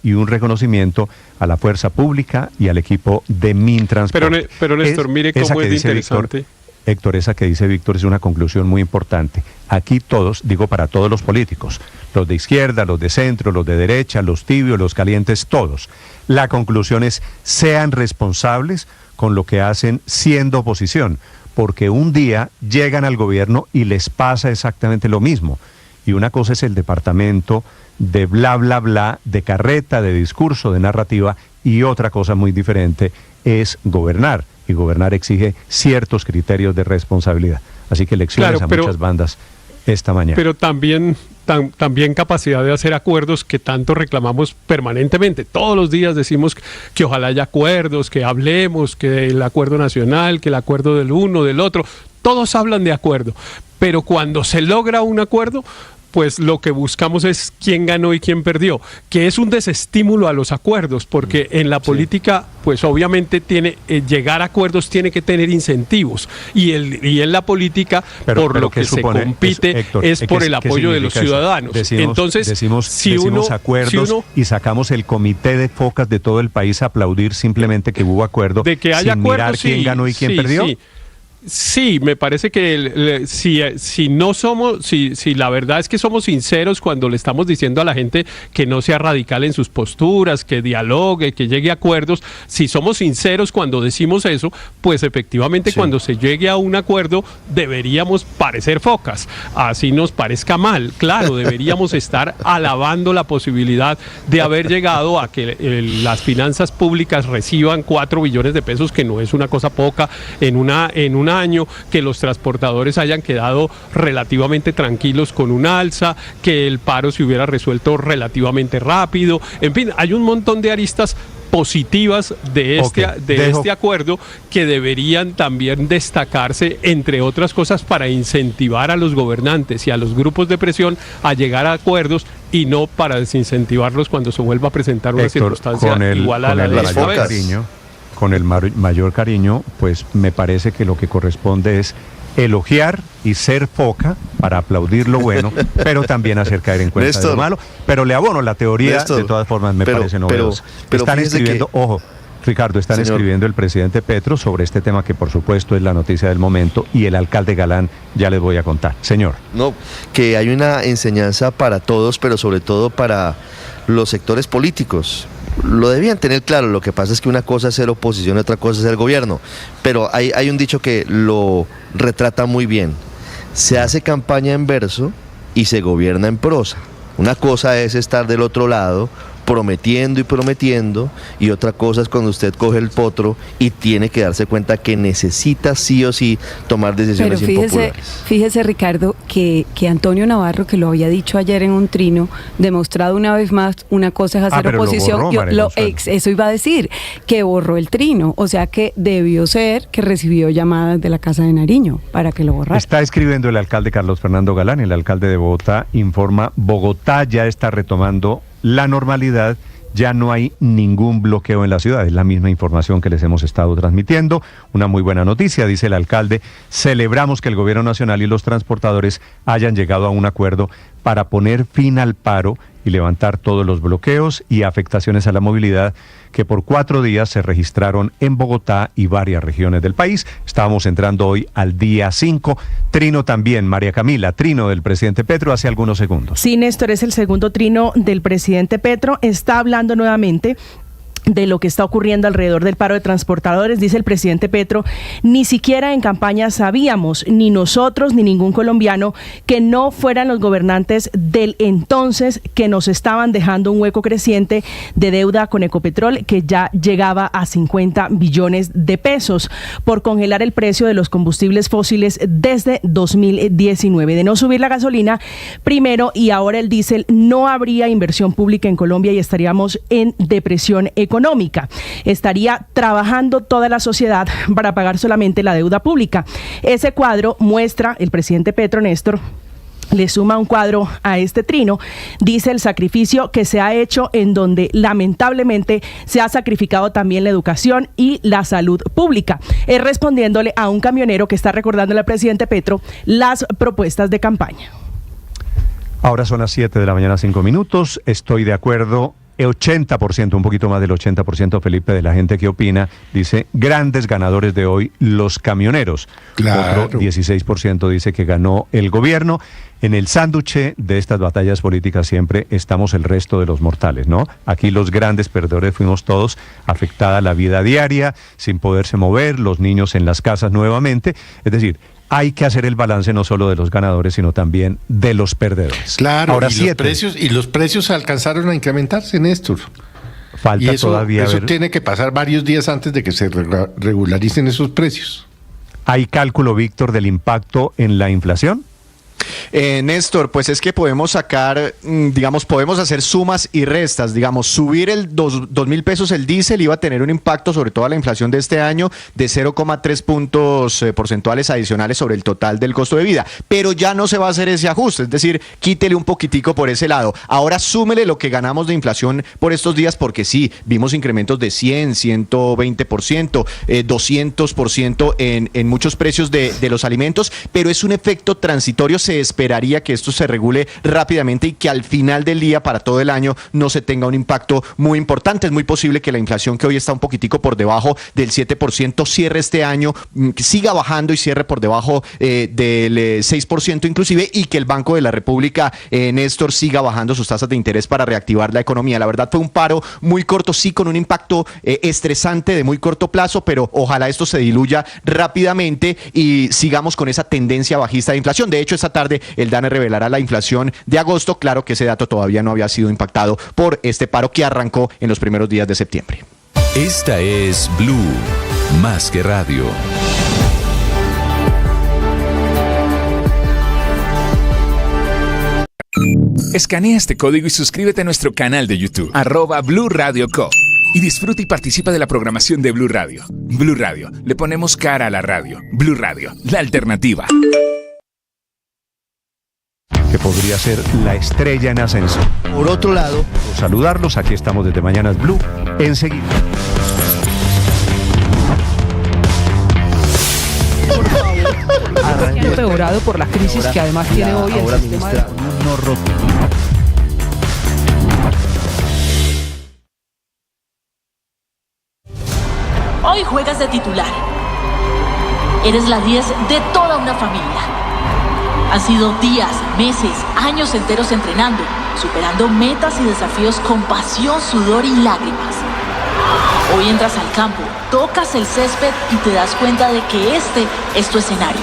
y un reconocimiento a la fuerza pública y al equipo de Mintransporte. Pero Néstor, mire cómo es interesante. Héctor, esa que dice Víctor es una conclusión muy importante. Aquí todos, digo para todos los políticos, los de izquierda, los de centro, los de derecha, los tibios, los calientes, todos. La conclusión es, sean responsables con lo que hacen siendo oposición, porque un día llegan al gobierno y les pasa exactamente lo mismo. Y una cosa es el departamento de bla, bla, bla, de carreta, de discurso, de narrativa, y otra cosa muy diferente es gobernar. Y gobernar exige ciertos criterios de responsabilidad. Así que lecciones a muchas bandas esta mañana. Pero también capacidad de hacer acuerdos que tanto reclamamos permanentemente. Todos los días decimos que ojalá haya acuerdos, que hablemos, que el acuerdo nacional, que el acuerdo del uno, del otro. Todos hablan de acuerdo. Pero cuando se logra un acuerdo, pues lo que buscamos es quién ganó y quién perdió, que es un desestímulo a los acuerdos, porque en la política, pues obviamente llegar a acuerdos tiene que tener incentivos, y en la política, por lo que se compite, Héctor, es por el apoyo de los ciudadanos. Entonces, decimos acuerdos y sacamos el comité de focas de todo el país a aplaudir simplemente que hubo acuerdo, de que haya sin acuerdos, mirar quién ganó y quién perdió. Sí, me parece que si la verdad es que somos sinceros cuando le estamos diciendo a la gente que no sea radical en sus posturas, que dialogue, que llegue a acuerdos, si somos sinceros cuando decimos eso, pues efectivamente cuando se llegue a un acuerdo deberíamos parecer focas, así nos parezca mal. Claro, deberíamos estar alabando la posibilidad de haber llegado a que las finanzas públicas reciban 4 billones de pesos, que no es una cosa poca, en un año, que los transportadores hayan quedado relativamente tranquilos con un alza, que el paro se hubiera resuelto relativamente rápido. En fin, hay un montón de aristas positivas de este acuerdo que deberían también destacarse, entre otras cosas, para incentivar a los gobernantes y a los grupos de presión a llegar a acuerdos, y no para desincentivarlos cuando se vuelva a presentar una circunstancia igual a la de esta vez. Con el mayor cariño, pues me parece que lo que corresponde es elogiar y ser foca para aplaudir lo bueno, pero también hacer caer en cuenta de lo malo. Pero le abono la teoría, Néstor, de todas formas me parece novedosa. Están escribiendo, Ricardo, escribiendo el presidente Petro sobre este tema que por supuesto es la noticia del momento, y el alcalde Galán ya les voy a contar. Señor. No, que hay una enseñanza para todos, pero sobre todo para los sectores políticos. Lo debían tener claro, lo que pasa es que una cosa es ser oposición y otra cosa es ser gobierno, pero hay un dicho que lo retrata muy bien: se hace campaña en verso y se gobierna en prosa. Una cosa es estar del otro lado prometiendo y prometiendo, y otra cosa es cuando usted coge el potro y tiene que darse cuenta que necesita sí o sí tomar decisiones impopulares. Fíjese, Ricardo, que Antonio Navarro, que lo había dicho ayer en un trino, demostrado una vez más, una cosa es hacer oposición, eso iba a decir, que borró el trino, o sea que debió ser que recibió llamadas de la Casa de Nariño para que lo borrara. Está escribiendo el alcalde Carlos Fernando Galán, el alcalde de Bogotá, informa: Bogotá ya está retomando la normalidad, ya no hay ningún bloqueo en la ciudad. Es la misma información que les hemos estado transmitiendo. Una muy buena noticia, dice el alcalde: celebramos que el gobierno nacional y los transportadores hayan llegado a un acuerdo para poner fin al paro y levantar todos los bloqueos y afectaciones a la movilidad que por 4 días se registraron en Bogotá y varias regiones del país. Estábamos entrando hoy al día 5. Trino también, María Camila, trino del presidente Petro hace algunos segundos. Sí, Néstor, es el segundo trino del presidente Petro. Está hablando nuevamente de lo que está ocurriendo alrededor del paro de transportadores. Dice el presidente Petro: ni siquiera en campaña sabíamos, ni nosotros ni ningún colombiano, que no fueran los gobernantes del entonces que nos estaban dejando un hueco creciente de deuda con Ecopetrol, que ya llegaba a 50 billones de pesos, por congelar el precio de los combustibles fósiles desde 2019. De no subir la gasolina primero y ahora el diésel, no habría inversión pública en Colombia y estaríamos en depresión económica. Estaría trabajando toda la sociedad para pagar solamente la deuda pública. Ese cuadro muestra el presidente Petro, Néstor, le suma un cuadro a este trino, dice el sacrificio que se ha hecho, en donde lamentablemente se ha sacrificado también la educación y la salud pública. Es respondiéndole a un camionero que está recordándole al presidente Petro las propuestas de campaña. Ahora son las 7 de la mañana, 5 minutos. Estoy de acuerdo 80%, un poquito más del 80%, Felipe, de la gente que opina, dice grandes ganadores de hoy, los camioneros. Claro. Otro 16% dice que ganó el gobierno. En el sánduche de estas batallas políticas siempre estamos el resto de los mortales, ¿no? Aquí los grandes perdedores fuimos todos, afectada la vida diaria, sin poderse mover, los niños en las casas nuevamente. Es decir, hay que hacer el balance no solo de los ganadores, sino también de los perdedores. Claro, ahora y los precios alcanzaron a incrementarse, Néstor. Falta y eso, todavía eso ver. tiene que pasar varios días antes de que se regularicen esos precios. ¿Hay cálculo, Víctor, del impacto en la inflación? Néstor, pues es que podemos sacar, digamos, podemos hacer sumas y restas, digamos, subir el 2.000 pesos el diésel iba a tener un impacto sobre toda la inflación de este año de 0,3 puntos porcentuales adicionales sobre el total del costo de vida, pero ya no se va a hacer ese ajuste, es decir, quítele un poquitico por ese lado. Ahora súmele lo que ganamos de inflación por estos días, porque sí, vimos incrementos de 100, 120%, 200% en muchos precios de los alimentos, pero es un efecto transitorio. Se esperaría que esto se regule rápidamente y que al final del día, para todo el año, no se tenga un impacto muy importante. Es muy posible que la inflación, que hoy está un poquitico por debajo del 7%, cierre este año, siga bajando y cierre por debajo del 6% inclusive, y que el Banco de la República, Néstor, siga bajando sus tasas de interés para reactivar la economía. La verdad fue un paro muy corto, sí, con un impacto estresante de muy corto plazo, pero ojalá esto se diluya rápidamente y sigamos con esa tendencia bajista de inflación. De hecho, esta tarde el DANE revelará la inflación de agosto. Claro que ese dato todavía no había sido impactado por este paro que arrancó en los primeros días de septiembre. Esta es Blue, más que radio. Escanea este código y suscríbete a nuestro canal de YouTube, @Blue Radio Co. Y disfruta y participa de la programación de Blue Radio. Blue Radio, le ponemos cara a la radio. Blue Radio, la alternativa. Que podría ser la estrella en ascenso. Por otro lado, saludarlos, aquí estamos desde Mañanas Blue, enseguida. Ha empeorado por la crisis que además tiene hoy el sistema de... Hoy juegas de titular. Eres la 10 de toda una familia. Han sido días, meses, años enteros entrenando, superando metas y desafíos con pasión, sudor y lágrimas. Hoy entras al campo, tocas el césped y te das cuenta de que este es tu escenario.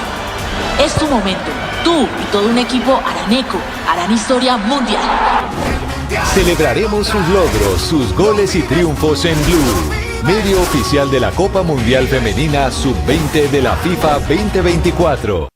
Es tu momento. Tú y todo un equipo araneco harán historia mundial. Celebraremos sus logros, sus goles y triunfos en Blue, medio oficial de la Copa Mundial Femenina Sub-20 de la FIFA 2024.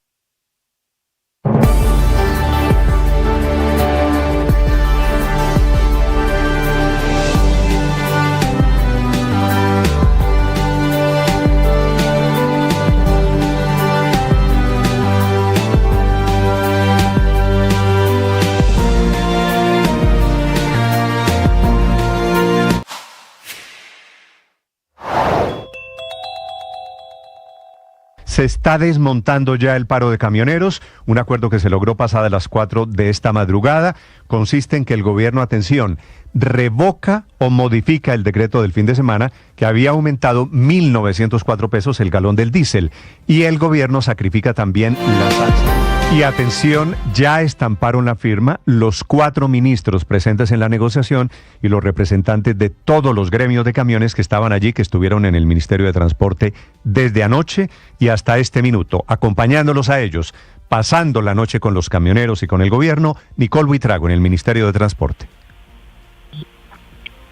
Se está desmontando ya el paro de camioneros, un acuerdo que se logró pasadas las 4 de esta madrugada, consiste en que el gobierno, atención, revoca o modifica el decreto del fin de semana que había aumentado 1.904 pesos el galón del diésel, y el gobierno sacrifica también las alzas. Y atención, ya estamparon la firma los 4 ministros presentes en la negociación y los representantes de todos los gremios de camiones que estaban allí, que estuvieron en el Ministerio de Transporte desde anoche y hasta este minuto, acompañándolos a ellos, pasando la noche con los camioneros y con el gobierno, Nicole Buitrago en el Ministerio de Transporte.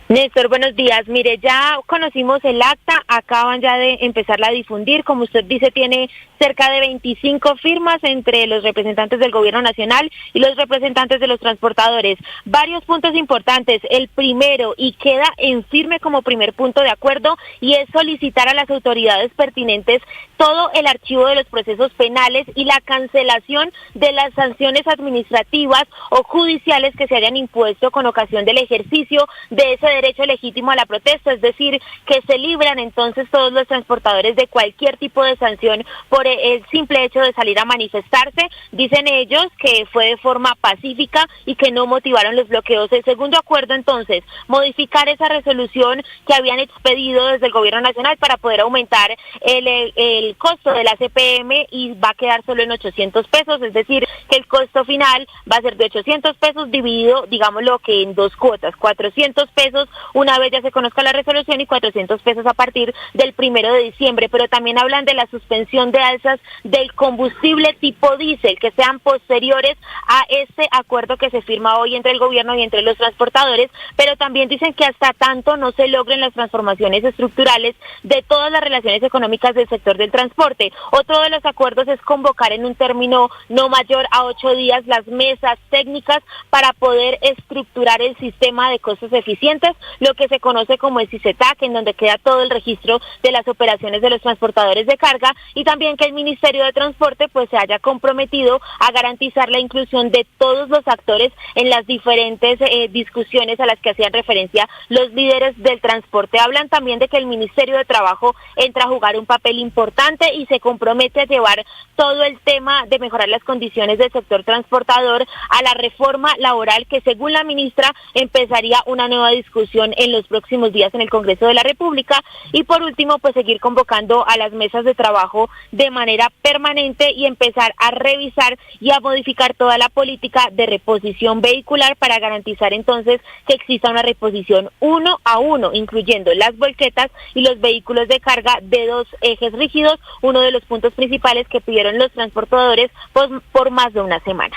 Néstor, buenos días. Mire, ya conocimos el acta, acaban ya de empezarla a difundir. Como usted dice, tiene cerca de 25 firmas entre los representantes del gobierno nacional y los representantes de los transportadores. Varios puntos importantes. El primero, y queda en firme como primer punto de acuerdo, y es solicitar a las autoridades pertinentes todo el archivo de los procesos penales y la cancelación de las sanciones administrativas o judiciales que se hayan impuesto con ocasión del ejercicio de ese derecho legítimo a la protesta, es decir, que se libran entonces todos los transportadores de cualquier tipo de sanción por el simple hecho de salir a manifestarse. Dicen ellos que fue de forma pacífica y que no motivaron los bloqueos. El segundo acuerdo entonces, modificar esa resolución que habían expedido desde el gobierno nacional para poder aumentar el costo de la CPM y va a quedar solo en 800 pesos, es decir, que el costo final va a ser de 800 pesos dividido, digámoslo que en dos cuotas, 400 pesos una vez ya se conozca la resolución y 400 pesos a partir del 1 de diciembre, pero también hablan de la suspensión de alzas del combustible tipo diésel que sean posteriores a este acuerdo que se firma hoy entre el gobierno y entre los transportadores, pero también dicen que hasta tanto no se logren las transformaciones estructurales de todas las relaciones económicas del sector del transporte. Otro de los acuerdos es convocar en un término no mayor a 8 días las mesas técnicas para poder estructurar el sistema de costos eficientes, lo que se conoce como el CICETAC, en donde queda todo el registro de las operaciones de los transportadores de carga, y también que el Ministerio de Transporte pues se haya comprometido a garantizar la inclusión de todos los actores en las diferentes discusiones a las que hacían referencia los líderes del transporte. Hablan también de que el Ministerio de Trabajo entra a jugar un papel importante y se compromete a llevar todo el tema de mejorar las condiciones del sector transportador a la reforma laboral que, según la ministra, empezaría una nueva discusión en los próximos días en el Congreso de la República. Y por último, pues seguir convocando a las mesas de trabajo de manera permanente y empezar a revisar y a modificar toda la política de reposición vehicular para garantizar entonces que exista una reposición 1 a 1, incluyendo las volquetas y los vehículos de carga de 2 ejes rígidos, uno de los puntos principales que pidieron los transportadores por más de una semana.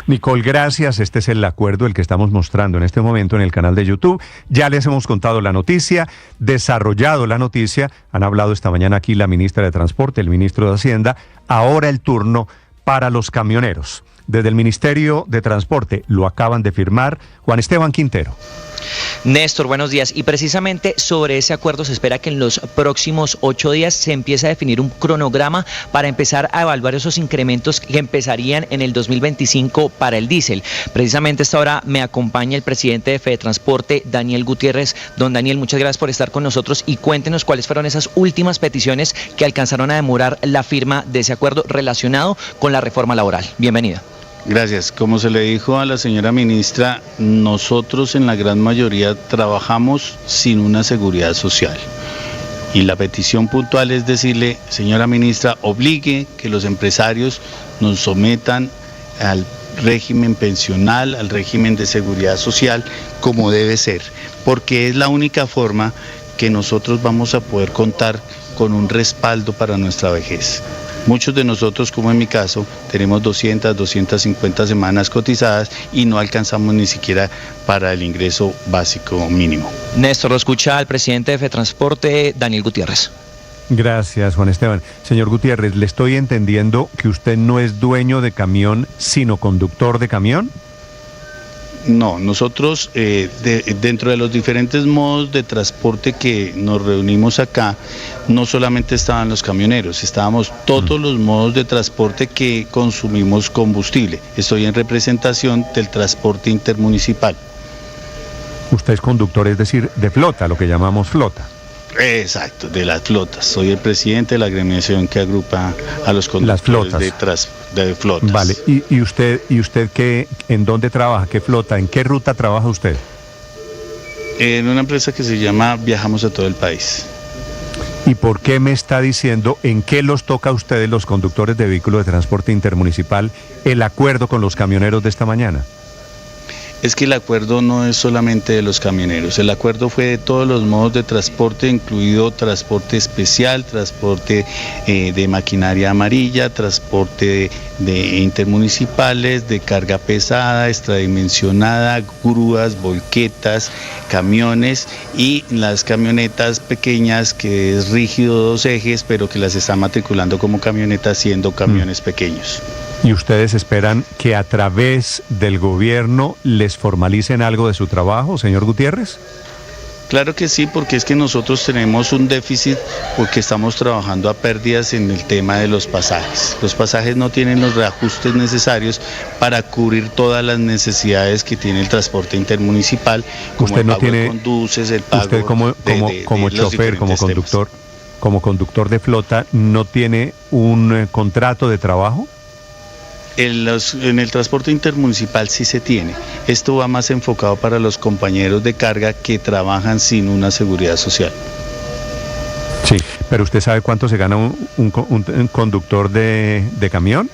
Nicole, gracias. Este es el acuerdo, el que estamos mostrando en este momento en el canal de YouTube. Ya les hemos contado la noticia, desarrollado la noticia. Han hablado esta mañana aquí la ministra de Transporte, el ministro de Hacienda. Ahora el turno para los camioneros. Desde el Ministerio de Transporte lo acaban de firmar. Juan Esteban Quintero. Néstor, buenos días. Y precisamente sobre ese acuerdo se espera que en los próximos 8 días se empiece a definir un cronograma para empezar a evaluar esos incrementos que empezarían en el 2025 para el diésel. Precisamente a esta hora me acompaña el presidente de Fedetransporte, Daniel Gutiérrez. Don Daniel, muchas gracias por estar con nosotros y cuéntenos cuáles fueron esas últimas peticiones que alcanzaron a demorar la firma de ese acuerdo relacionado con la reforma laboral. Bienvenida. Gracias. Como se le dijo a la señora ministra, nosotros en la gran mayoría trabajamos sin una seguridad social. Y la petición puntual es decirle, señora ministra, obligue que los empresarios nos sometan al régimen pensional, al régimen de seguridad social, como debe ser, porque es la única forma que nosotros vamos a poder contar con un respaldo para nuestra vejez. Muchos de nosotros, como en mi caso, tenemos 200, 250 semanas cotizadas y no alcanzamos ni siquiera para el ingreso básico mínimo. Néstor, lo escucha el presidente de Fedetransporte, Daniel Gutiérrez. Gracias, Juan Esteban. Señor Gutiérrez, ¿le estoy entendiendo que usted no es dueño de camión, sino conductor de camión? No, nosotros dentro de los diferentes modos de transporte que nos reunimos acá, no solamente estaban los camioneros, estábamos todos los modos de transporte que consumimos combustible. Estoy en representación del transporte intermunicipal. Usted es conductor, es decir, de flota, lo que llamamos flota. Exacto, de las flotas. Soy el presidente de la agremiación que agrupa a los conductores de flotas. Vale, ¿y usted qué, en dónde trabaja? ¿Qué flota? ¿En qué ruta trabaja usted? En una empresa que se llama Viajamos a todo el país. ¿Y por qué me está diciendo en qué los toca a ustedes, los conductores de vehículos de transporte intermunicipal, el acuerdo con los camioneros de esta mañana? Es que el acuerdo no es solamente de los camioneros, el acuerdo fue de todos los modos de transporte, incluido transporte especial, transporte de maquinaria amarilla, transporte de intermunicipales, de carga pesada, extradimensionada, grúas, volquetas, camiones y las camionetas pequeñas que es rígido 2 ejes, pero que las están matriculando como camionetas siendo camiones pequeños. ¿Y ustedes esperan que a través del gobierno les formalicen algo de su trabajo, señor Gutiérrez? Claro que sí, porque es que nosotros tenemos un déficit porque estamos trabajando a pérdidas en el tema de los pasajes. Los pasajes no tienen los reajustes necesarios para cubrir todas las necesidades que tiene el transporte intermunicipal, como usted el no pago tiene, de conduces, el pago usted como chofer, como conductor de flota, ¿no tiene un contrato de trabajo? En el transporte intermunicipal sí se tiene. Esto va más enfocado para los compañeros de carga que trabajan sin una seguridad social. Sí, pero ¿usted sabe cuánto se gana un conductor de camión?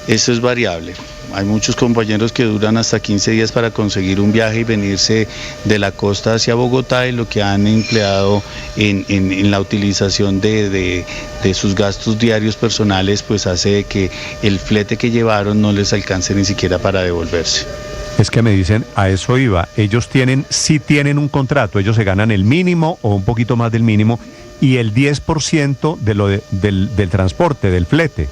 Eso es variable. Hay muchos compañeros que duran hasta 15 días para conseguir un viaje y venirse de la costa hacia Bogotá, y lo que han empleado en la utilización de sus gastos diarios personales pues hace que el flete que llevaron no les alcance ni siquiera para devolverse. Es que me dicen, a eso iba, ellos sí tienen un contrato, ellos se ganan el mínimo o un poquito más del mínimo y el 10% del transporte, del flete.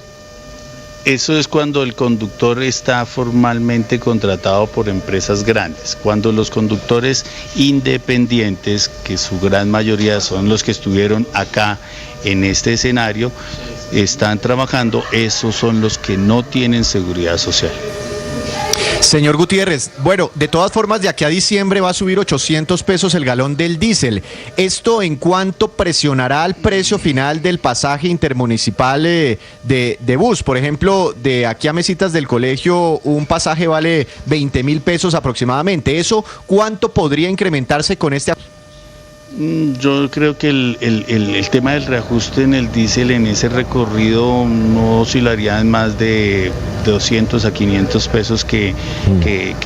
Eso es cuando el conductor está formalmente contratado por empresas grandes. Cuando los conductores independientes, que su gran mayoría son los que estuvieron acá en este escenario, están trabajando, esos son los que no tienen seguridad social. Señor Gutiérrez, bueno, de todas formas, de aquí a diciembre va a subir 800 pesos el galón del diésel. ¿Esto en cuánto presionará el precio final del pasaje intermunicipal de bus? Por ejemplo, de aquí a Mesitas del Colegio, un pasaje vale 20.000 pesos aproximadamente. ¿Eso cuánto podría incrementarse con este? Yo creo que el tema del reajuste en el diésel en ese recorrido no oscilaría en más de 200 a 500 pesos que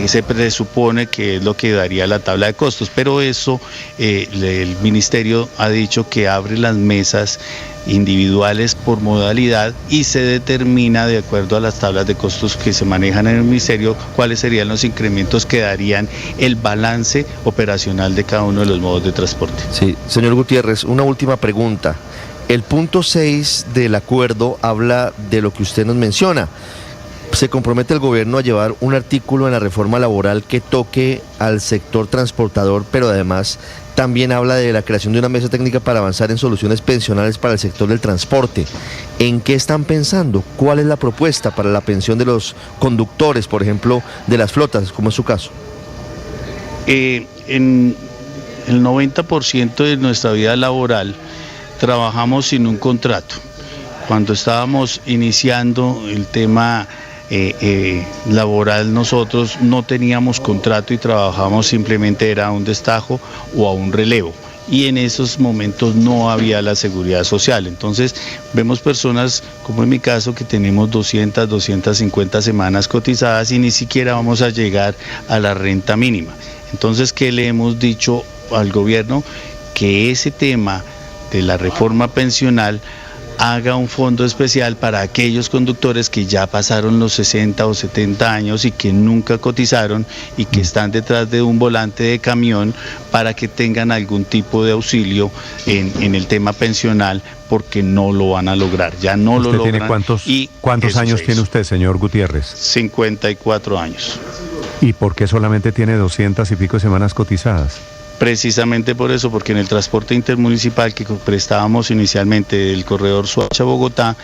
se presupone que es lo que daría la tabla de costos, pero eso el ministerio ha dicho que abre las mesas individuales por modalidad y se determina de acuerdo a las tablas de costos que se manejan en el ministerio cuáles serían los incrementos que darían el balance operacional de cada uno de los modos de transporte. Sí, señor Gutiérrez, una última pregunta. El punto 6 del acuerdo habla de lo que usted nos menciona. Se compromete el gobierno a llevar un artículo en la reforma laboral que toque al sector transportador, pero además también habla de la creación de una mesa técnica para avanzar en soluciones pensionales para el sector del transporte. ¿En qué están pensando? ¿Cuál es la propuesta para la pensión de los conductores, por ejemplo, de las flotas, como es su caso? En el 90% de nuestra vida laboral trabajamos sin un contrato. Cuando estábamos iniciando el tema laboral, nosotros no teníamos contrato y trabajábamos simplemente era a un destajo o a un relevo, y en esos momentos no había la seguridad social. Entonces vemos personas como en mi caso que tenemos 200, 250 semanas cotizadas y ni siquiera vamos a llegar a la renta mínima. Entonces, ¿qué le hemos dicho al gobierno? Que ese tema de la reforma pensional haga un fondo especial para aquellos conductores que ya pasaron los 60 o 70 años y que nunca cotizaron y que están detrás de un volante de camión, para que tengan algún tipo de auxilio en el tema pensional, porque no lo van a lograr, ya no lo logran. ¿Cuántos años tiene usted, señor Gutiérrez? 54 años. ¿Y por qué solamente tiene 200 y pico semanas cotizadas? Precisamente por eso, porque en el transporte intermunicipal que prestábamos inicialmente del corredor Soacha-Bogotá,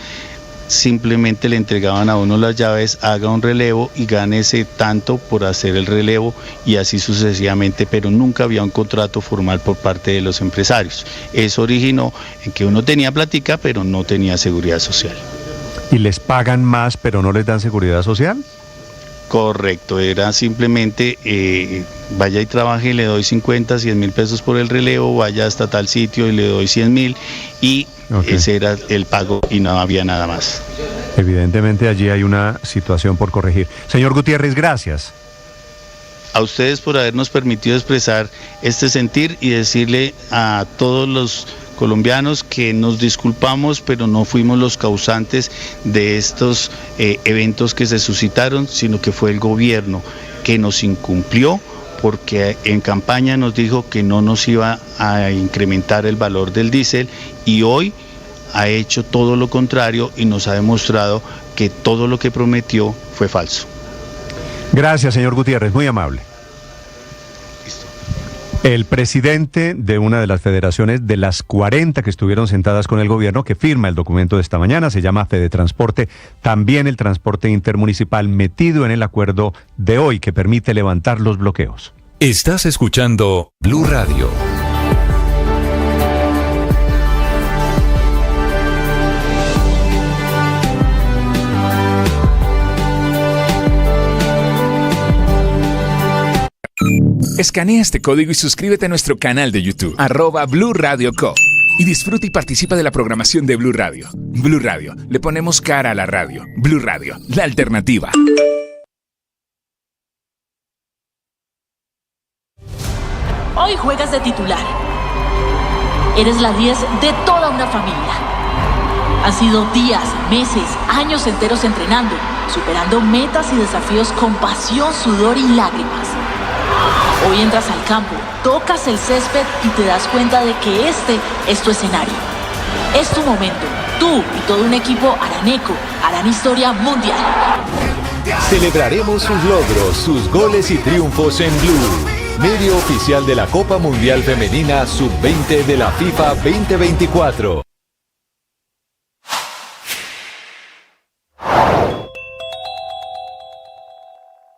simplemente le entregaban a uno las llaves, haga un relevo y gánese tanto por hacer el relevo, y así sucesivamente, pero nunca había un contrato formal por parte de los empresarios. Eso originó en que uno tenía plática, pero no tenía seguridad social. ¿Y les pagan más, pero no les dan seguridad social? Correcto, era simplemente vaya y trabaje y le doy 50, 100 mil pesos por el relevo, vaya hasta tal sitio y le doy 100 mil, y ese era el pago y no había nada más. Evidentemente allí hay una situación por corregir. Señor Gutiérrez, gracias. A ustedes por habernos permitido expresar este sentir y decirle a todos los colombianos que nos disculpamos, pero no fuimos los causantes de estos eventos que se suscitaron, sino que fue el gobierno que nos incumplió, porque en campaña nos dijo que no nos iba a incrementar el valor del diésel, y hoy ha hecho todo lo contrario y nos ha demostrado que todo lo que prometió fue falso. Gracias, señor Gutiérrez, muy amable. El presidente de una de las federaciones de las 40 que estuvieron sentadas con el gobierno, que firma el documento de esta mañana, se llama Fedetransporte, también el transporte intermunicipal metido en el acuerdo de hoy que permite levantar los bloqueos. Estás escuchando Blue Radio. Escanea este código y suscríbete a nuestro canal de YouTube, @Blue Radio Co. Y disfruta y participa de la programación de Blue Radio. Blue Radio, le ponemos cara a la radio. Blue Radio, la alternativa. Hoy juegas de titular. Eres la 10 de toda una familia. Han sido días, meses, años enteros entrenando, superando metas y desafíos con pasión, sudor y lágrimas. Hoy entras al campo, tocas el césped y te das cuenta de que este es tu escenario. Es tu momento. Tú y todo un equipo araneco harán historia mundial. Celebraremos sus logros, sus goles y triunfos en Blue, medio oficial de la Copa Mundial Femenina Sub-20 de la FIFA 2024.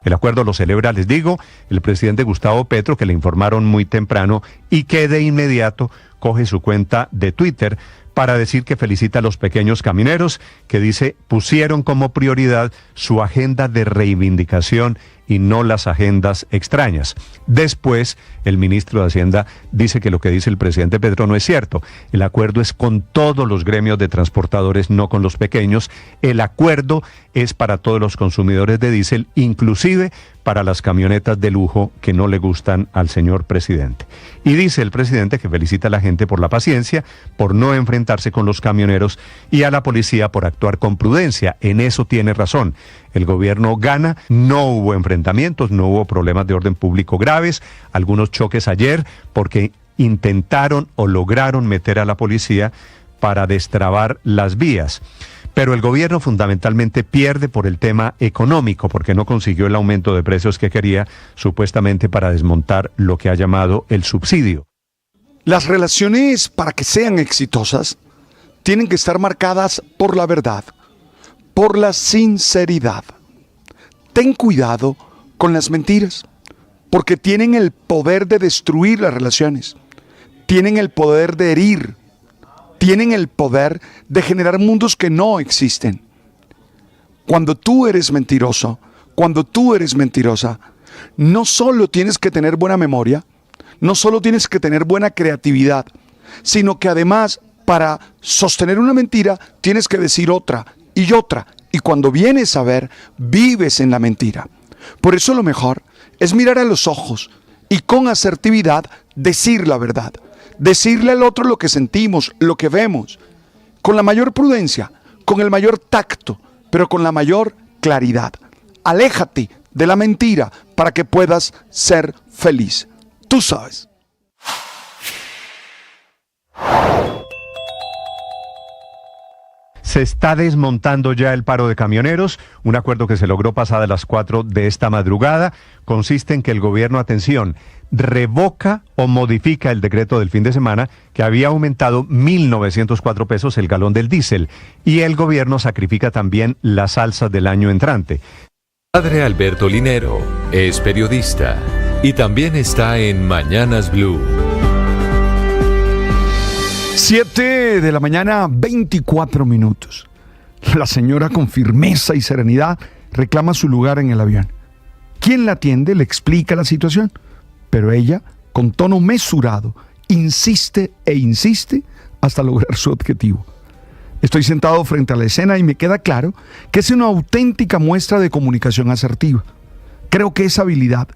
El acuerdo lo celebra, les digo, el presidente Gustavo Petro, que le informaron muy temprano y que de inmediato coge su cuenta de Twitter para decir que felicita a los pequeños camineros, que dice pusieron como prioridad su agenda de reivindicación y no las agendas extrañas. Después, el ministro de Hacienda dice que lo que dice el presidente Petro no es cierto. El acuerdo es con todos los gremios de transportadores, no con los pequeños. El acuerdo es para todos los consumidores de diésel, inclusive para las camionetas de lujo que no le gustan al señor presidente. Y dice el presidente que felicita a la gente por la paciencia, por no enfrentarse con los camioneros y a la policía por actuar con prudencia. En eso tiene razón. El gobierno gana, no hubo enfrentamientos, no hubo problemas de orden público graves, algunos choques ayer porque intentaron o lograron meter a la policía para destrabar las vías. Pero el gobierno fundamentalmente pierde por el tema económico, porque no consiguió el aumento de precios que quería, supuestamente para desmontar lo que ha llamado el subsidio. Las relaciones, para que sean exitosas, tienen que estar marcadas por la verdad, por la sinceridad. Ten cuidado con las mentiras, porque tienen el poder de destruir las relaciones, tienen el poder de herir, tienen el poder de generar mundos que no existen. Cuando tú eres mentiroso, cuando tú eres mentirosa, no solo tienes que tener buena memoria, no solo tienes que tener buena creatividad, sino que además para sostener una mentira tienes que decir otra y otra. Y cuando vienes a ver, vives en la mentira. Por eso lo mejor es mirar a los ojos y con asertividad decir la verdad. Decirle al otro lo que sentimos, lo que vemos, con la mayor prudencia, con el mayor tacto, pero con la mayor claridad. Aléjate de la mentira para que puedas ser feliz. Tú sabes. Se está desmontando ya el paro de camioneros, un acuerdo que se logró pasadas las 4 de esta madrugada. Consiste en que el gobierno, atención, revoca o modifica el decreto del fin de semana que había aumentado 1.904 pesos el galón del diésel, y el gobierno sacrifica también las alzas del año entrante. Padre Alberto Linero es periodista y también está en Mañanas Blue. 7 de la mañana, 24 minutos. La señora con firmeza y serenidad reclama su lugar en el avión. Quien la atiende le explica la situación, pero ella, con tono mesurado, insiste e insiste hasta lograr su objetivo. Estoy sentado frente a la escena y me queda claro que es una auténtica muestra de comunicación asertiva. Creo que esa habilidad,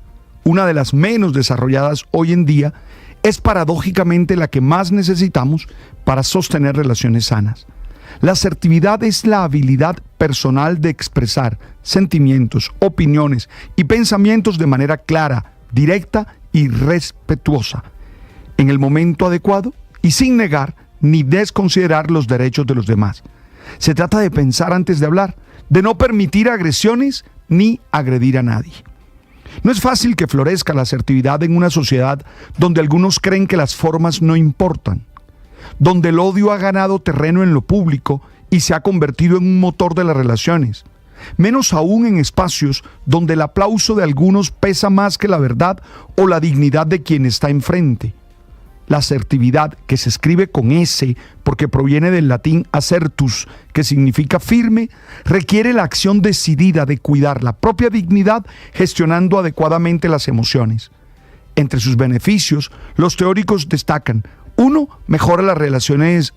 una de las menos desarrolladas hoy en día, es paradójicamente la que más necesitamos para sostener relaciones sanas. La asertividad es la habilidad personal de expresar sentimientos, opiniones y pensamientos de manera clara, directa y respetuosa, en el momento adecuado y sin negar ni desconsiderar los derechos de los demás. Se trata de pensar antes de hablar, de no permitir agresiones ni agredir a nadie. No es fácil que florezca la asertividad en una sociedad donde algunos creen que las formas no importan, donde el odio ha ganado terreno en lo público y se ha convertido en un motor de las relaciones, menos aún en espacios donde el aplauso de algunos pesa más que la verdad o la dignidad de quien está enfrente. La asertividad, que se escribe con S porque proviene del latín acertus, que significa firme, requiere la acción decidida de cuidar la propia dignidad gestionando adecuadamente las emociones. Entre sus beneficios, los teóricos destacan: 1. Mejora las relaciones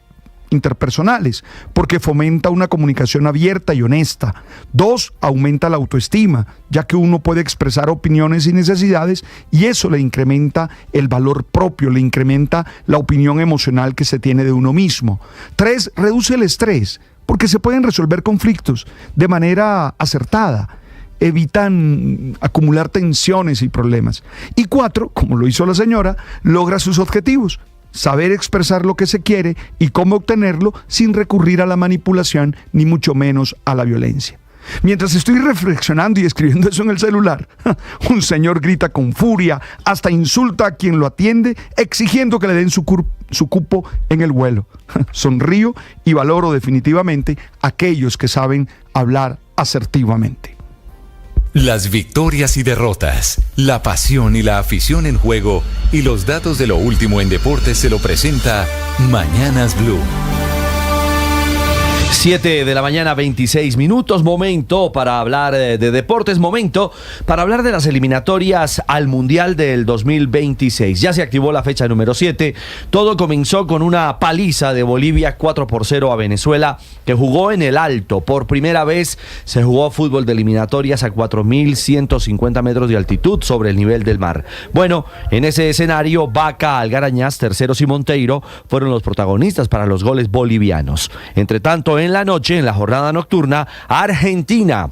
interpersonales, porque fomenta una comunicación abierta y honesta. 2. Aumenta la autoestima, ya que uno puede expresar opiniones y necesidades y eso le incrementa el valor propio, le incrementa la opinión emocional que se tiene de uno mismo. 3. Reduce el estrés, porque se pueden resolver conflictos de manera acertada. Evitan acumular tensiones y problemas. Y 4, como lo hizo la señora, logra sus objetivos. Saber expresar lo que se quiere y cómo obtenerlo sin recurrir a la manipulación ni mucho menos a la violencia. Mientras estoy reflexionando y escribiendo eso en el celular, un señor grita con furia, hasta insulta a quien lo atiende, exigiendo que le den su cupo en el vuelo. Sonrío y valoro definitivamente a aquellos que saben hablar asertivamente. Las victorias y derrotas, la pasión y la afición en juego y los datos de lo último en deportes se lo presenta Mañanas Blue. 7 de la mañana, 26 minutos, momento para hablar de deportes, momento para hablar de las eliminatorias al Mundial del 2026. Ya se activó la fecha número 7, todo comenzó con una paliza de Bolivia 4-0 a Venezuela, que jugó en el Alto. Por primera vez se jugó fútbol de eliminatorias a 4.150 metros de altitud sobre el nivel del mar. Bueno, en ese escenario, Vaca, Algarañaz, Terceros y Monteiro fueron los protagonistas para los goles bolivianos. Entre tanto, en la noche, en la jornada nocturna, Argentina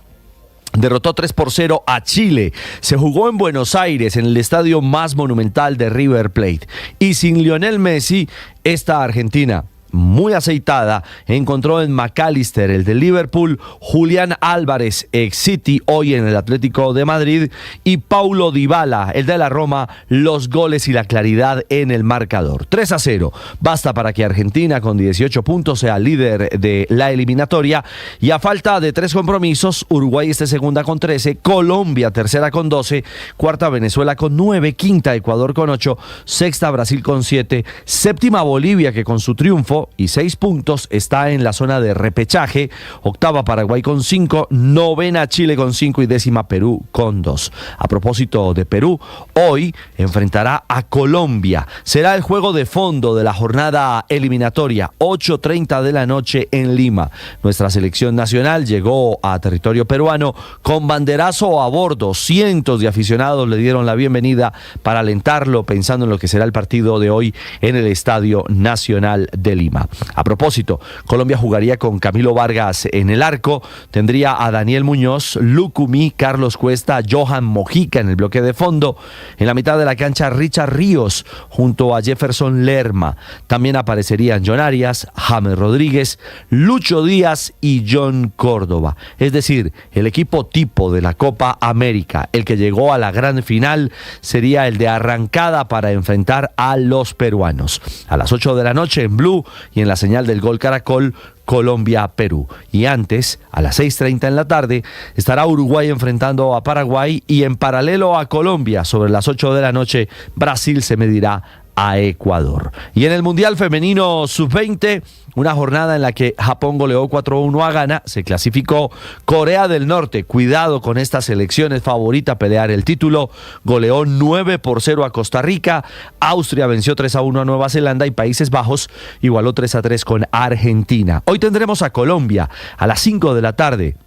derrotó 3-0 a Chile. Se jugó en Buenos Aires, en el estadio más monumental de River Plate. Y sin Lionel Messi, esta Argentina, muy aceitada, encontró en McAllister, el de Liverpool, Julián Álvarez, ex City, hoy en el Atlético de Madrid, y Paulo Dybala, el de la Roma, los goles y la claridad en el marcador. 3-0. Basta para que Argentina, con 18 puntos, sea líder de la eliminatoria, y a falta de 3 compromisos, Uruguay esté segunda con 13, Colombia tercera con 12, cuarta Venezuela con 9, quinta Ecuador con 8, sexta Brasil con 7, séptima Bolivia, que con su triunfo y 6 puntos está en la zona de repechaje, octava Paraguay con 5, novena Chile con 5 y décima Perú con 2. A propósito de Perú, hoy enfrentará a Colombia. Será el juego de fondo de la jornada eliminatoria, 8:30 de la noche en Lima. Nuestra selección nacional llegó a territorio peruano con banderazo a bordo. Cientos de aficionados le dieron la bienvenida para alentarlo, pensando en lo que será el partido de hoy en el Estadio Nacional de Lima. A propósito, Colombia jugaría con Camilo Vargas en el arco, tendría a Daniel Muñoz, Lucumí, Carlos Cuesta, Johan Mojica en el bloque de fondo. En la mitad de la cancha, Richard Ríos junto a Jefferson Lerma. También aparecerían John Arias, James Rodríguez, Lucho Díaz y John Córdoba. Es decir, el equipo tipo de la Copa América, el que llegó a la gran final, sería el de arrancada para enfrentar a los peruanos. A las 8 de la noche en Blue y en la señal del Gol Caracol, Colombia-Perú. Y antes, a las 6:30 en la tarde, estará Uruguay enfrentando a Paraguay, y en paralelo a Colombia, sobre las 8 de la noche, Brasil se medirá a Ecuador. Y en el Mundial Femenino Sub-20, una jornada en la que Japón goleó 4-1 a Ghana, se clasificó Corea del Norte. Cuidado con esta selección, es favorita a pelear el título. Goleó 9-0 a Costa Rica, Austria venció 3-1 a Nueva Zelanda y Países Bajos igualó 3-3 con Argentina. Hoy tendremos a Colombia a las 5 de la tarde.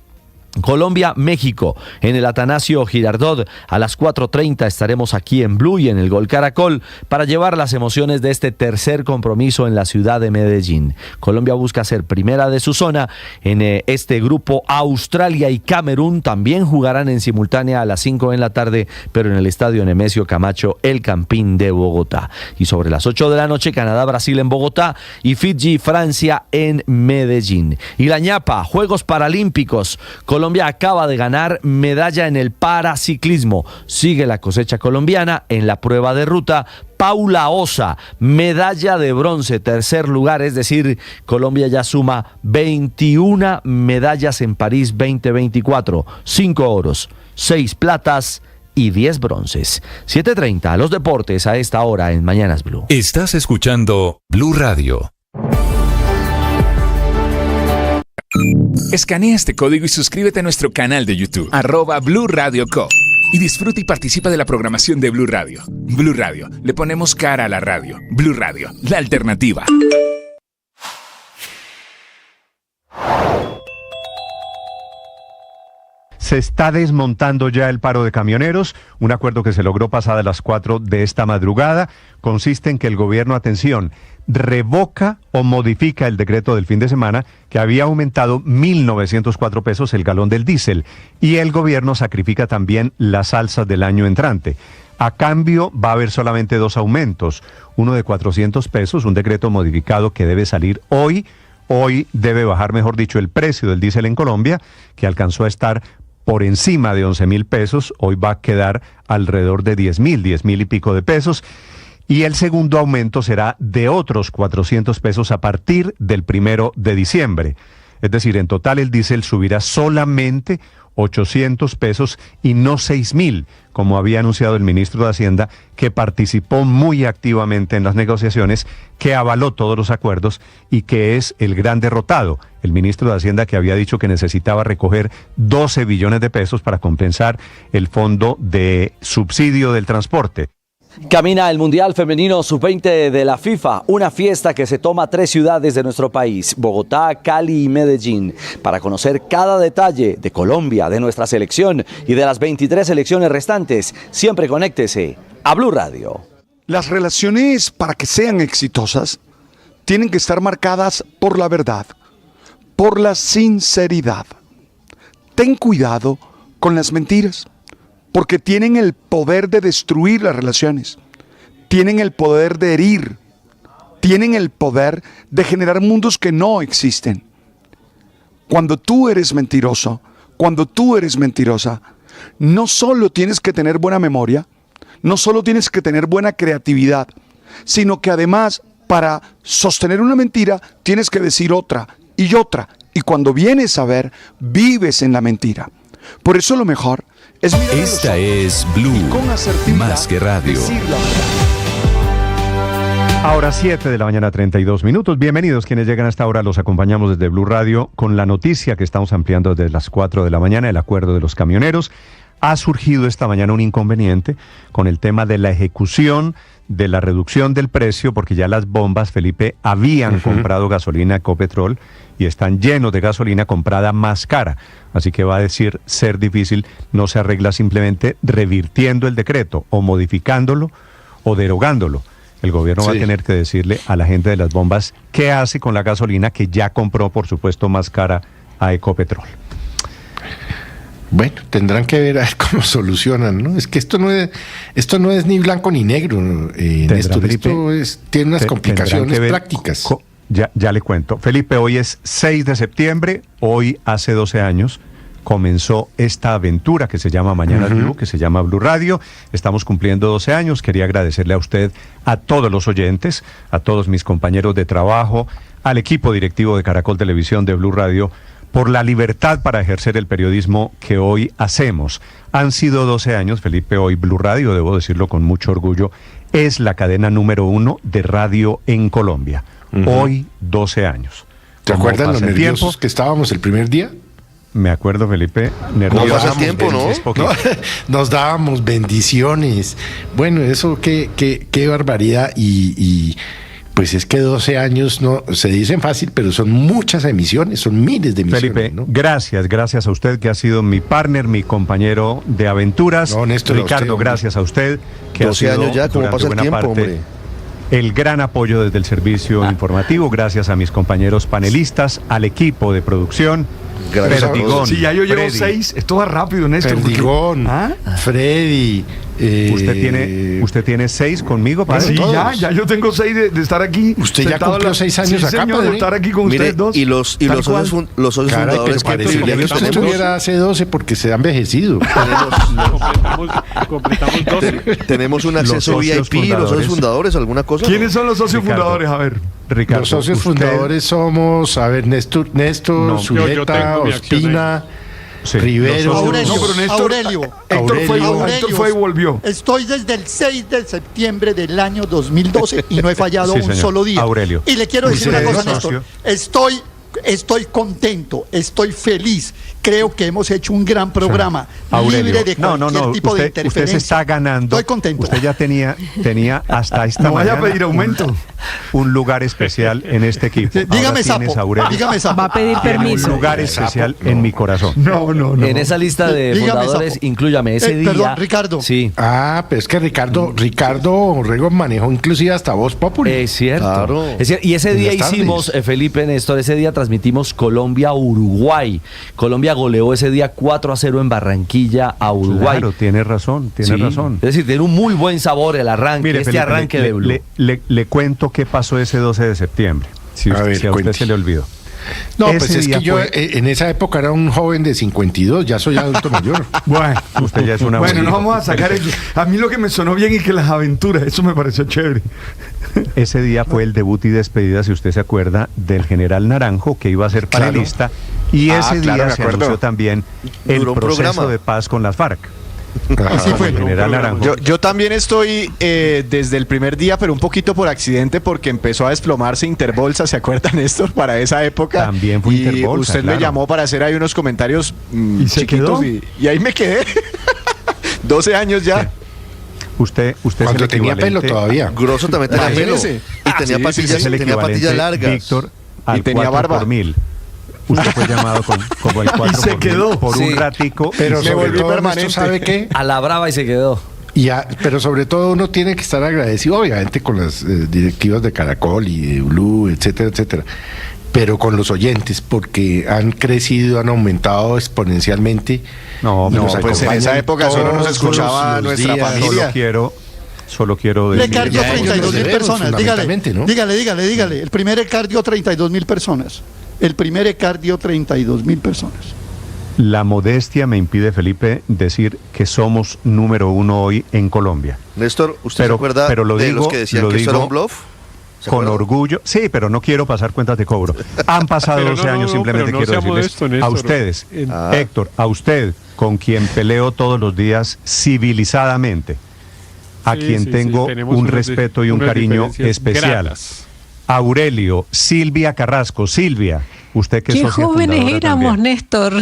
Colombia-México en el Atanasio Girardot. A las 4:30 estaremos aquí en Blue y en el Gol Caracol para llevar las emociones de este tercer compromiso en la ciudad de Medellín. Colombia busca ser primera de su zona en este grupo. Australia y Camerún también jugarán en simultánea a las 5 en la tarde, pero en el estadio Nemesio Camacho, el Campín de Bogotá. Y sobre las 8 de la noche, Canadá-Brasil en Bogotá y Fiji-Francia en Medellín. Y la ñapa, Juegos Paralímpicos. Colombia acaba de ganar medalla en el paraciclismo. Sigue la cosecha colombiana en la prueba de ruta. Paula Osa, medalla de bronce, tercer lugar, es decir, Colombia ya suma 21 medallas en París 2024, 5 oros, 6 platas y 10 bronces. 7:30, los deportes a esta hora en Mañanas Blue. Estás escuchando Blue Radio. Escanea este código y suscríbete a nuestro canal de YouTube, @Blue Radio Co. Y disfruta y participa de la programación de Blue Radio. Blue Radio, le ponemos cara a la radio. Blue Radio, la alternativa. Se está desmontando ya el paro de camioneros, un acuerdo que se logró pasadas las 4 de esta madrugada. Consiste en que el gobierno, atención, revoca o modifica el decreto del fin de semana que había aumentado 1.904 pesos el galón del diésel, y el gobierno sacrifica también las alzas del año entrante. A cambio va a haber solamente 2 aumentos, uno de 400 pesos, un decreto modificado que debe salir hoy. Hoy debe bajar, mejor dicho, el precio del diésel en Colombia, que alcanzó a estar por encima de 11.000 pesos, hoy va a quedar alrededor de 10.000 y pico de pesos. Y el segundo aumento será de otros 400 pesos a partir del 1 de diciembre. Es decir, en total el diésel subirá solamente 800 pesos y no 6.000, como había anunciado el ministro de Hacienda, que participó muy activamente en las negociaciones, que avaló todos los acuerdos y que es el gran derrotado. El ministro de Hacienda, que había dicho que necesitaba recoger 12 billones de pesos para compensar el fondo de subsidio del transporte. Camina el Mundial Femenino Sub-20 de la FIFA, una fiesta que se toma 3 ciudades de nuestro país, Bogotá, Cali y Medellín. Para conocer cada detalle de Colombia, de nuestra selección y de las 23 selecciones restantes, siempre conéctese a Blue Radio. Las relaciones, para que sean exitosas, tienen que estar marcadas por la verdad, por la sinceridad. Ten cuidado con las mentiras, porque tienen el poder de destruir las relaciones, tienen el poder de herir, tienen el poder de generar mundos que no existen. Cuando tú eres mentiroso, cuando tú eres mentirosa, no solo tienes que tener buena memoria, no solo tienes que tener buena creatividad, sino que además, para sostener una mentira, tienes que decir otra, y cuando vienes a ver, vives en la mentira. Por eso lo mejor es mirar. Esta es Blue, más que radio. Ahora 7:32 a.m. Bienvenidos quienes llegan hasta ahora. Los acompañamos desde Blue Radio con la noticia que estamos ampliando desde las 4 de la mañana, el acuerdo de los camioneros. Ha surgido esta mañana un inconveniente con el tema de la ejecución de la reducción del precio, porque ya las bombas, Felipe, habían comprado gasolina Ecopetrol y están llenos de gasolina comprada más cara. Así que va a ser difícil, no se arregla simplemente revirtiendo el decreto o modificándolo o derogándolo. El gobierno va a tener que decirle a la gente de las bombas qué hace con la gasolina que ya compró, por supuesto, más cara a Ecopetrol. Bueno, tendrán que ver a ver cómo solucionan, ¿no? Es que esto no es ni blanco ni negro, Néstor. Esto tiene unas complicaciones prácticas. Ya le cuento. Felipe, hoy es 6 de septiembre, hoy hace 12 años comenzó esta aventura que se llama Mañanas Blue, que se llama Blue Radio. Estamos cumpliendo 12 años. Quería agradecerle a usted, a todos los oyentes, a todos mis compañeros de trabajo, al equipo directivo de Caracol Televisión, de Blue Radio, por la libertad para ejercer el periodismo que hoy hacemos. Han sido 12 años, Felipe. Hoy Blue Radio, debo decirlo con mucho orgullo, es la cadena número 1 de radio en Colombia. Hoy 12 años. ¿Te acuerdas los nerviosos que estábamos el primer día? Me acuerdo, Felipe, nervioso. No pasa el tiempo, ¿no? Nos dábamos bendiciones. Bueno, eso qué barbaridad. Y pues es que 12 años no se dicen fácil, pero son muchas emisiones, son miles de emisiones. Felipe, ¿no? gracias a usted, que ha sido mi partner, mi compañero de aventuras. No, Néstor, Ricardo, gracias a usted, que 12 ha sido años ya, ¿cómo pasa el tiempo, hombre? El gran apoyo desde el servicio informativo. Gracias a mis compañeros panelistas, al equipo de producción. Perdigón. Si ya yo llevo 6, esto va rápido, Néstor. Perdigón, Freddy. ¿Usted tiene 6 conmigo, padre? Sí, ya yo tengo 6 de estar aquí. Usted ya cumplió 6 años acá, señor, de estar aquí con ustedes dos. Y los socios fundadores que privilegios tenemos. Usted estuviera hace 12 porque se ha envejecido. Completamos 12. Tenemos un acceso VIP, los socios fundadores, ¿alguna cosa? ¿Quiénes son los socios fundadores? A ver. Ricardo, los socios fundadores somos, Néstor, Zuleta, Ospina, Rivero. Aurelio. Héctor fue y volvió. Estoy desde el 6 de septiembre del año 2012 y no he fallado un solo día. Aurelio. Y le quiero decir una cosa, Néstor. Estoy contento, estoy feliz. Creo que hemos hecho un gran programa, libre de cualquier tipo de interferencia. Usted se está ganando. Estoy contento. Usted ya tenía hasta esta mañana. No vaya a pedir aumento. Un lugar especial en este equipo. Dígame, Sapo. Va a pedir permiso. Un lugar especial en mi corazón. No. En esa lista de fundadores, inclúyame ese día. Perdón, Ricardo. Sí. Pero es que Ricardo Orrego manejó inclusive hasta Voz Populi. Es cierto. Claro. Es cierto. Y ese día hicimos, Felipe, Néstor, ese día transmitimos Colombia-Uruguay. Colombia goleó ese día 4-0 en Barranquilla a Uruguay. Claro, tiene razón. Es decir, tiene un muy buen sabor el arranque, Mire, Felipe, arranque de Blue. Le cuento qué pasó ese 12 de septiembre, si a usted se le olvidó. No, pues es que yo en esa época era un joven de 52, ya soy adulto mayor. Bueno, usted ya es una Bueno, no vamos a sacar eso. A mí lo que me sonó bien y que las aventuras, eso me pareció chévere. Ese día fue el debut y despedida, si usted se acuerda, del general Naranjo, que iba a ser panelista, y ese día se anunció también el proceso de paz con las FARC. Así fue. General Naranjo. Yo también estoy desde el primer día, pero un poquito por accidente, porque empezó a desplomarse Interbolsa, ¿se acuerdan, Néstor? Para esa época. También fue Interbolsa. Usted me llamó para hacer ahí unos comentarios chiquitos y ahí me quedé. 12 años ya. Sí. Usted cuando tenía pelo todavía. Grosso también tenía pelo. Y tenía patillas largas. Víctor, y tenía barba. Por 1000. Usted fue llamado como el 4 y se quedó por un ratico. Pero se volvió permanente. ¿Sabe qué? A la brava y se quedó. Pero sobre todo uno tiene que estar agradecido, obviamente, con las directivas de Caracol y de Blue, etcétera, etcétera. Pero con los oyentes, porque han crecido, han aumentado exponencialmente. No, pues en esa época solo nos escuchaba nuestra familia. Solo quiero decir. Le cardió 32.000 personas. Dígale. El primer ECAR dio 32.000 personas. El primer ECAR dio 32.000 personas. La modestia me impide, Felipe, decir que somos número 1 hoy en Colombia. Néstor, ¿usted se acuerda de los que decían que eso era un bluff? Con orgullo, sí, pero no quiero pasar cuentas de cobro. Han pasado 12 años, simplemente quiero decirles a ustedes, Héctor, a usted, con quien peleo todos los días civilizadamente, a quien tengo un respeto y un cariño especial. Gratas. Aurelio, Silvia Carrasco. Silvia, usted que es socia fundadora también. Qué jóvenes éramos, Néstor.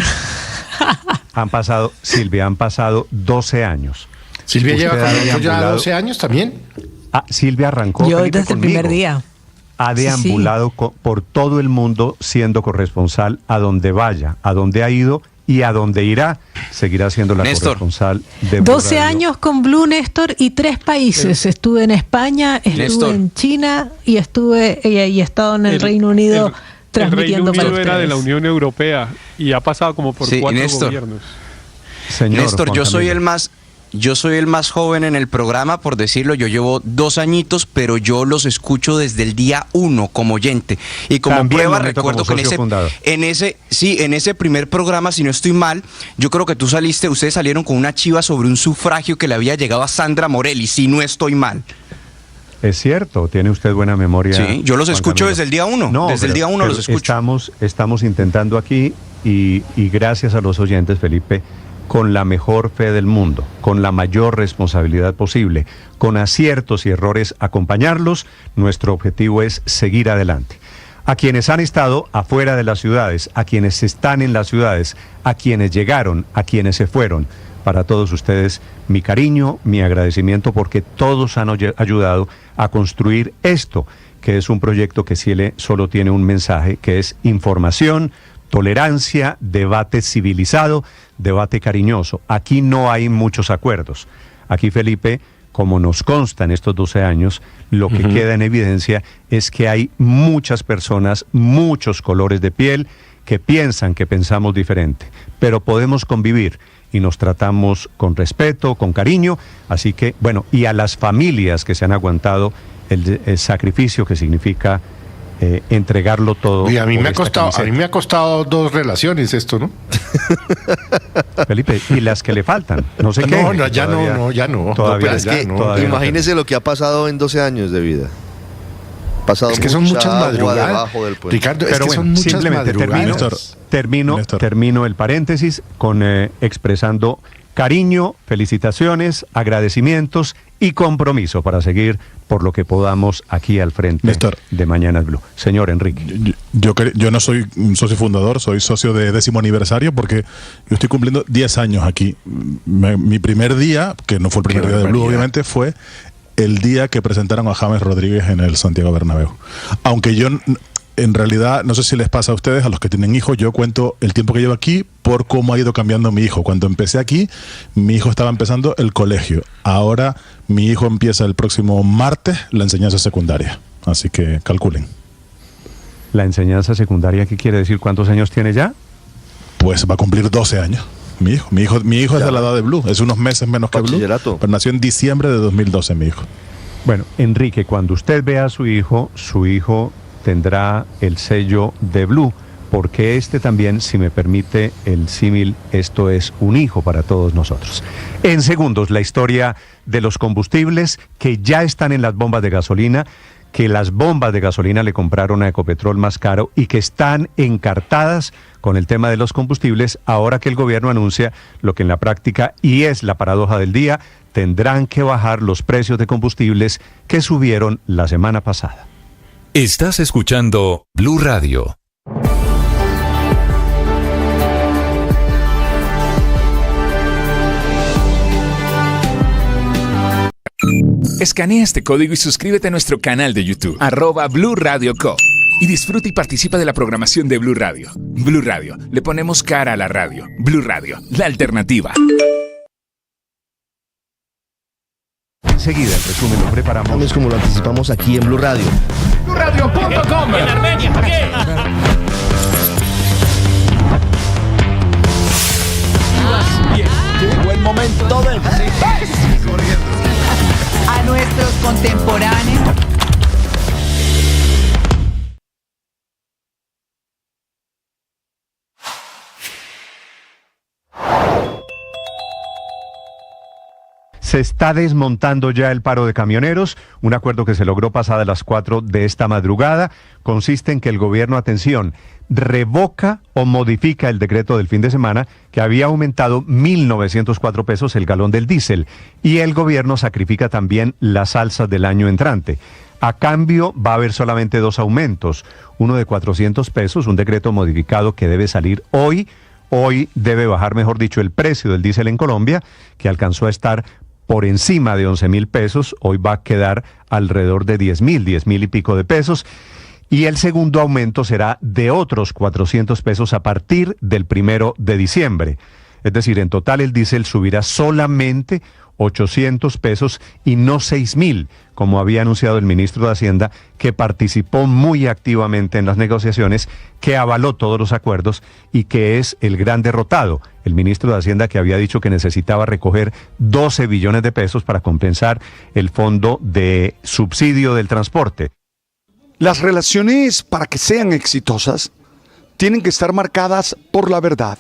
Han pasado 12 años. Silvia lleva ya 12 años también. Silvia arrancó. Yo Felipe, desde el primer día. Ha deambulado por todo el mundo siendo corresponsal a donde vaya, a donde ha ido y a donde irá, seguirá siendo la corresponsal de Blue 12 Radio. años con Blue, Néstor, y 3 países. Estuve en España, estuve en China y he estado en el Reino Unido transmitiendo para ustedes. El Reino Unido era de la Unión Europea y ha pasado como por 4 gobiernos. Señor Néstor, yo soy el más joven en el programa, por decirlo. Yo llevo 2 añitos, pero yo los escucho desde el día 1 como oyente. Y como También prueba, recuerdo que en ese primer programa, si no estoy mal, yo creo que ustedes salieron con una chiva sobre un sufragio que le había llegado a Sandra Morelli, si no estoy mal. Es cierto, tiene usted buena memoria. Sí, yo los escucho desde el día 1. Desde el día 1 los escucho. Estamos intentando aquí y gracias a los oyentes, Felipe, con la mejor fe del mundo, con la mayor responsabilidad posible, con aciertos y errores, acompañarlos. Nuestro objetivo es seguir adelante. A quienes han estado afuera de las ciudades, a quienes están en las ciudades, a quienes llegaron, a quienes se fueron, para todos ustedes mi cariño, mi agradecimiento, porque todos han ayudado a construir esto, que es un proyecto que solo tiene un mensaje, que es información, tolerancia, debate civilizado, debate cariñoso. Aquí no hay muchos acuerdos. Aquí, Felipe, como nos consta en estos 12 años, lo que queda en evidencia es que hay muchas personas, muchos colores de piel, que piensan que pensamos diferente, pero podemos convivir y nos tratamos con respeto, con cariño, así que, bueno, y a las familias que se han aguantado el sacrificio que significa entregarlo todo. Y a mí me ha costado 2 relaciones esto, ¿no? Felipe, y las que le faltan, no sé qué. No, ya no. Todavía, es que imagínese lo que ha pasado en 12 años de vida. Es que son muchas madrugadas, Ricardo, pero bueno, son muchas madrugadas. Termino el paréntesis con expresando cariño, felicitaciones, agradecimientos y compromiso para seguir por lo que podamos aquí al frente de Mañanas Blue. Señor Enrique. Yo no soy un socio fundador, soy socio de 10º aniversario porque yo estoy cumpliendo 10 años aquí. Mi primer día, que no fue el primer día de Blue, obviamente, fue el día que presentaron a James Rodríguez en el Santiago Bernabéu. Aunque yo, en realidad, no sé si les pasa a ustedes, a los que tienen hijos, yo cuento el tiempo que llevo aquí por cómo ha ido cambiando mi hijo. Cuando empecé aquí, mi hijo estaba empezando el colegio. Ahora mi hijo empieza el próximo martes la enseñanza secundaria. Así que calculen. ¿La enseñanza secundaria qué quiere decir? ¿Cuántos años tiene ya? Pues va a cumplir 12 años. Mi hijo es de la edad de Blue, es unos meses menos que Blue, pero nació en diciembre de 2012 mi hijo. Bueno, Enrique, cuando usted vea a su hijo tendrá el sello de Blue, porque este también, si me permite el símil, esto es un hijo para todos nosotros. En segundos, la historia de los combustibles que ya están en las bombas de gasolina, que las bombas de gasolina le compraron a Ecopetrol más caro y que están encartadas con el tema de los combustibles, ahora que el gobierno anuncia lo que en la práctica, y es la paradoja del día, tendrán que bajar los precios de combustibles que subieron la semana pasada. Estás escuchando Blue Radio. Escanea este código y suscríbete a nuestro canal de YouTube, @Blue Radio Co. Y disfruta y participa de la programación de Blue Radio. Blue Radio, le ponemos cara a la radio. Blue Radio, la alternativa. Enseguida, en resumen, lo preparamos. Es como lo anticipamos aquí en Blue Radio. BlueRadio.com. En Armenia, Llegó el momento de a nuestros contemporáneos. Se está desmontando ya el paro de camioneros, un acuerdo que se logró pasada las 4 de esta madrugada, consiste en que el gobierno, atención, revoca o modifica el decreto del fin de semana que había aumentado 1.904 pesos el galón del diésel, y el gobierno sacrifica también las alzas del año entrante. A cambio va a haber solamente 2 aumentos, uno de 400 pesos, un decreto modificado que debe salir hoy. Hoy debe bajar, mejor dicho, el precio del diésel en Colombia, que alcanzó a estar por encima de 11.000 pesos, hoy va a quedar alrededor de 10.000 y pico de pesos. Y el segundo aumento será de otros 400 pesos a partir del 1 de diciembre. Es decir, en total el diésel subirá solamente 800 pesos y no 6.000, como había anunciado el ministro de Hacienda, que participó muy activamente en las negociaciones, que avaló todos los acuerdos y que es el gran derrotado. El ministro de Hacienda que había dicho que necesitaba recoger 12 billones de pesos para compensar el fondo de subsidio del transporte. Las relaciones, para que sean exitosas, tienen que estar marcadas por la verdad.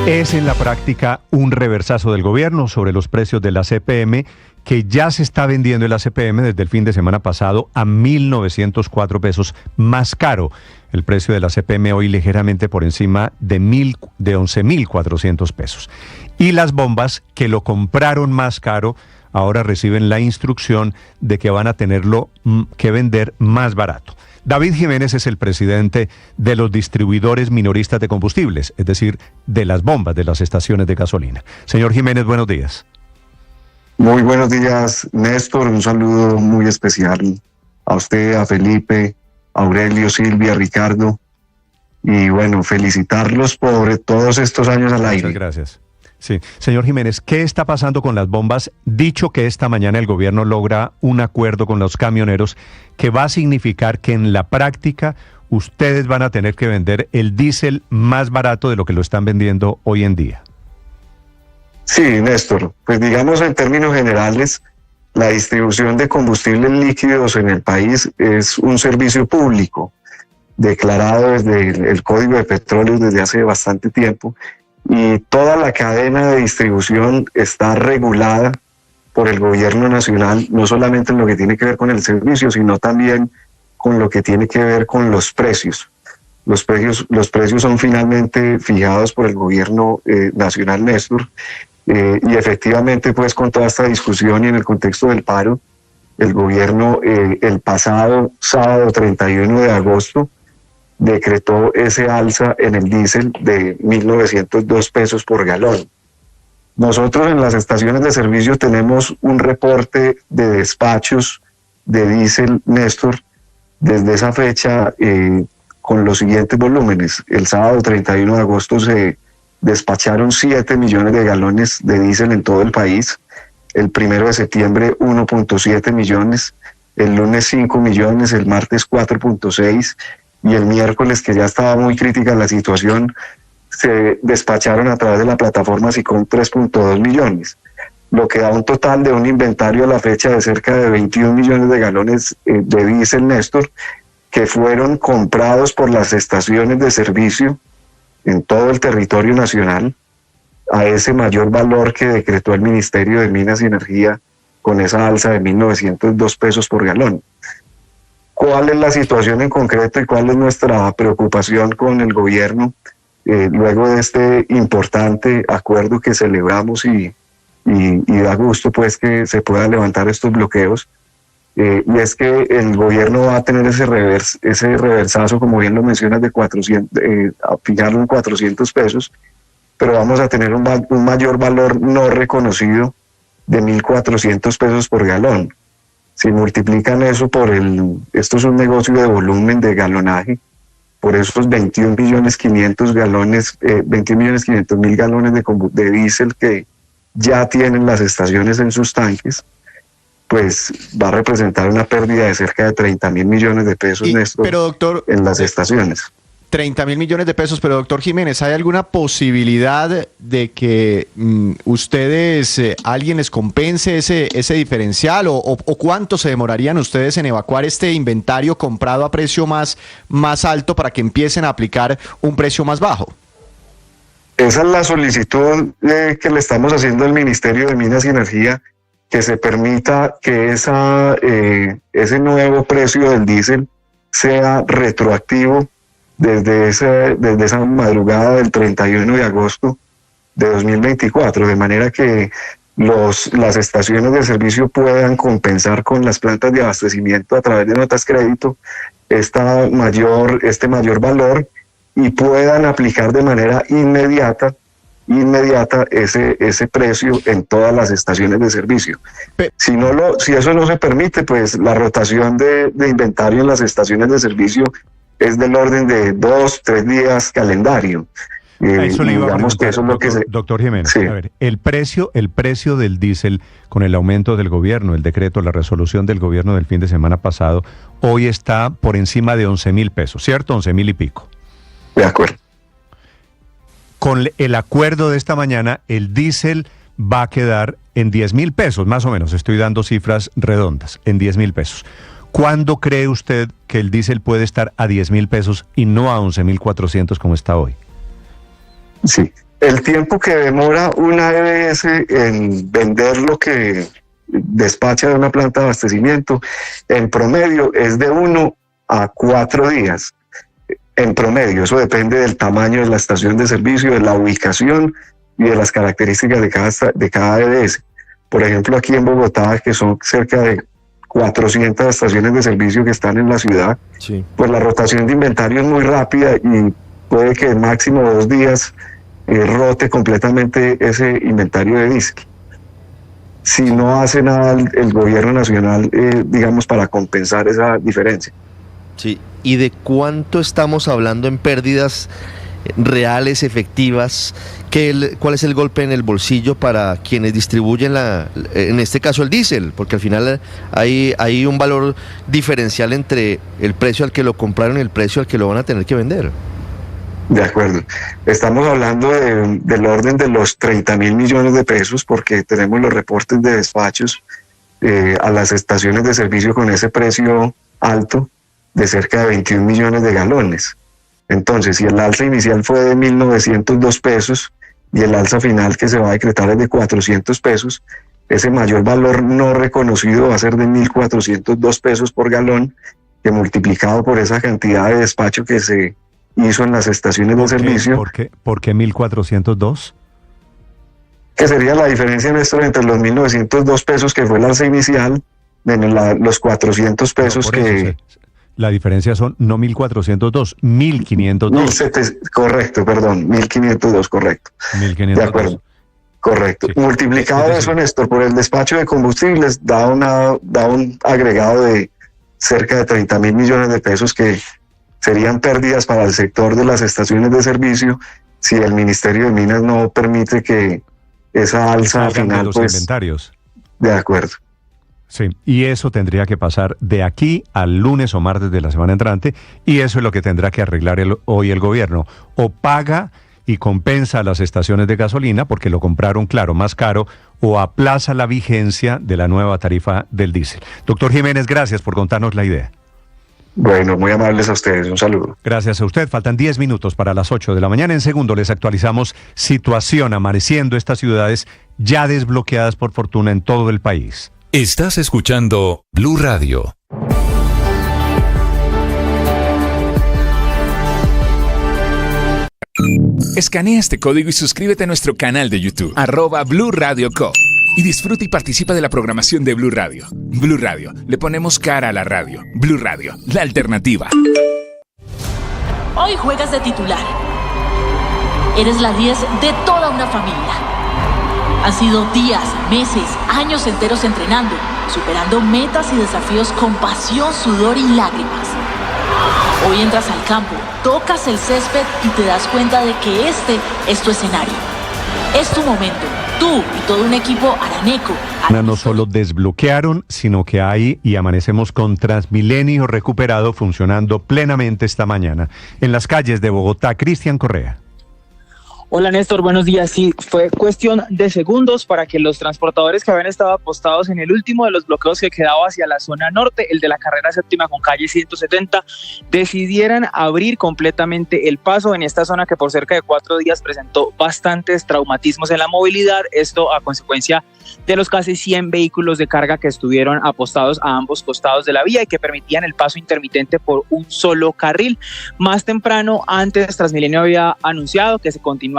Es en la práctica un reversazo del gobierno sobre los precios de la CPM, que ya se está vendiendo el ACPM desde el fin de semana pasado a 1.904 pesos más caro. El precio de la CPM hoy ligeramente por encima de 11.400 pesos. Y las bombas que lo compraron más caro ahora reciben la instrucción de que van a tenerlo que vender más barato. David Jiménez es el presidente de los distribuidores minoristas de combustibles, es decir, de las bombas de las estaciones de gasolina. Señor Jiménez, buenos días. Muy buenos días, Néstor. Un saludo muy especial a usted, a Felipe, a Aurelio, Silvia, Ricardo. Y bueno, felicitarlos por todos estos años al aire. Muchas gracias. Sí, señor Jiménez, ¿qué está pasando con las bombas? Dicho que esta mañana el gobierno logra un acuerdo con los camioneros que va a significar que en la práctica ustedes van a tener que vender el diésel más barato de lo que lo están vendiendo hoy en día. Sí, Néstor, pues digamos en términos generales, la distribución de combustibles líquidos en el país es un servicio público declarado desde el Código de Petróleo desde hace bastante tiempo, y toda la cadena de distribución está regulada por el gobierno nacional, no solamente en lo que tiene que ver con el servicio, sino también con lo que tiene que ver con los precios. Los precios son finalmente fijados por el gobierno nacional, Néstor, y efectivamente, pues con toda esta discusión y en el contexto del paro, el gobierno el pasado sábado 31 de agosto decretó ese alza en el diésel de 1.902 pesos por galón. Nosotros en las estaciones de servicio tenemos un reporte de despachos de diésel, Néstor, desde esa fecha con los siguientes volúmenes. El sábado 31 de agosto se despacharon 7 millones de galones de diésel en todo el país. El 1 de septiembre 1.7 millones, el lunes 5 millones, el martes 4.6 y el miércoles, que ya estaba muy crítica la situación, se despacharon a través de la plataforma SICOM 3.2 millones, lo que da un total de un inventario a la fecha de cerca de 21 millones de galones de diésel, Néstor, que fueron comprados por las estaciones de servicio en todo el territorio nacional a ese mayor valor que decretó el Ministerio de Minas y Energía con esa alza de 1.902 pesos por galón. ¿Cuál es la situación en concreto y cuál es nuestra preocupación con el gobierno luego de este importante acuerdo que celebramos y da gusto pues que se puedan levantar estos bloqueos? Y es que el gobierno va a tener ese reversazo, como bien lo mencionas, de 400, fijarlo en 400 pesos, pero vamos a tener un mayor valor no reconocido de 1.400 pesos por galón. Si multiplican eso por esto es un negocio de volumen de galonaje, por esos 21.500.000 galones, 21.500.000 galones de diésel que ya tienen las estaciones en sus tanques, pues va a representar una pérdida de cerca de 30.000 millones de pesos, Néstor, pero, doctor, en las estaciones. 30.000 millones de pesos, pero doctor Jiménez, ¿hay alguna posibilidad de que ustedes, alguien les compense ese diferencial o cuánto se demorarían ustedes en evacuar este inventario comprado a precio más alto para que empiecen a aplicar un precio más bajo? Esa es la solicitud que le estamos haciendo al Ministerio de Minas y Energía, que se permita que ese nuevo precio del diésel sea retroactivo desde esa madrugada del 31 de agosto de 2024, de manera que las estaciones de servicio puedan compensar con las plantas de abastecimiento a través de notas crédito este mayor valor y puedan aplicar de manera inmediata ese precio en todas las estaciones de servicio. Si eso no se permite, pues la rotación de inventario en las estaciones de servicio es del orden de 2-3 días calendario. Eso le iba a preguntar, que eso es lo que doctor Jiménez, sí. A ver, el precio del diésel con el aumento del gobierno, el decreto, la resolución del gobierno del fin de semana pasado, hoy está por encima de 11.000 pesos, ¿cierto? 11.000 y pico. De acuerdo. Con el acuerdo de esta mañana, el diésel va a quedar en 10.000 pesos, más o menos, estoy dando cifras redondas, en 10.000 pesos. ¿Cuándo cree usted que el diésel puede estar a 10.000 pesos y no a 11.400 como está hoy? Sí, el tiempo que demora una EBS en vender lo que despacha de una planta de abastecimiento, en promedio es de 1 a 4 días. En promedio, eso depende del tamaño de la estación de servicio, de la ubicación y de las características de cada EBS. Por ejemplo, aquí en Bogotá, que son cerca de 400 estaciones de servicio que están en la ciudad, sí, pues la rotación de inventario es muy rápida y puede que en máximo 2 días rote completamente ese inventario de diésel. Si no hace nada el gobierno nacional, digamos, para compensar esa diferencia. Sí, ¿y de cuánto estamos hablando en pérdidas reales, efectivas? ¿Cuál es el golpe en el bolsillo para quienes distribuyen, en este caso, el diésel? Porque al final hay un valor diferencial entre el precio al que lo compraron y el precio al que lo van a tener que vender. De acuerdo. Estamos hablando del orden de los 30.000 millones de pesos, porque tenemos los reportes de despachos a las estaciones de servicio con ese precio alto de cerca de 21 millones de galones. Entonces, si el alza inicial fue de 1.902 pesos y el alza final que se va a decretar es de 400 pesos, ese mayor valor no reconocido va a ser de 1.402 pesos por galón, que multiplicado por esa cantidad de despacho que se hizo en las estaciones de servicio. ¿Por qué 1.402? Que sería la diferencia, Néstor, entre los 1.902 pesos que fue el alza inicial, menos los 400 pesos que... La diferencia son no 1.402, 1.502. Correcto, perdón, 1.502, correcto. 1.502. De acuerdo, correcto. Sí. Multiplicado eso, Néstor, por el despacho de combustibles, da un agregado de cerca de 30.000 millones de pesos que serían pérdidas para el sector de las estaciones de servicio si el Ministerio de Minas no permite que esa alza final, de los inventarios. De acuerdo. Sí, y eso tendría que pasar de aquí al lunes o martes de la semana entrante, y eso es lo que tendrá que arreglar hoy el gobierno. O paga y compensa a las estaciones de gasolina porque lo compraron, claro, más caro, o aplaza la vigencia de la nueva tarifa del diésel. Doctor Jiménez, gracias por contarnos la idea. Bueno, muy amables a ustedes. Un saludo. Gracias a usted. Faltan 10 minutos para las 8 de la mañana. En segundo les actualizamos situación amaneciendo estas ciudades ya desbloqueadas por fortuna en todo el país. Estás escuchando Blue Radio. Escanea este código y suscríbete a nuestro canal de YouTube, @Blue Radio Co. Y disfruta y participa de la programación de Blue Radio. Blue Radio, le ponemos cara a la radio. Blue Radio, la alternativa. Hoy juegas de titular. Eres la 10 de toda una familia. Han sido días, meses, años enteros entrenando, superando metas y desafíos con pasión, sudor y lágrimas. Hoy entras al campo, tocas el césped y te das cuenta de que este es tu escenario. Es tu momento. Tú y todo un equipo araneco. No solo desbloquearon, sino que hay y amanecemos con Transmilenio recuperado funcionando plenamente esta mañana. En las calles de Bogotá, Cristian Correa. Hola Néstor, buenos días. Sí, fue cuestión de segundos para que los transportadores que habían estado apostados en el último de los bloqueos que quedaba hacia la zona norte, el de la carrera séptima con calle 170, decidieran abrir completamente el paso en esta zona que por cerca de 4 días presentó bastantes traumatismos en la movilidad, esto a consecuencia de los casi 100 vehículos de carga que estuvieron apostados a ambos costados de la vía y que permitían el paso intermitente por un solo carril. Más temprano, antes, Transmilenio había anunciado que se continuaba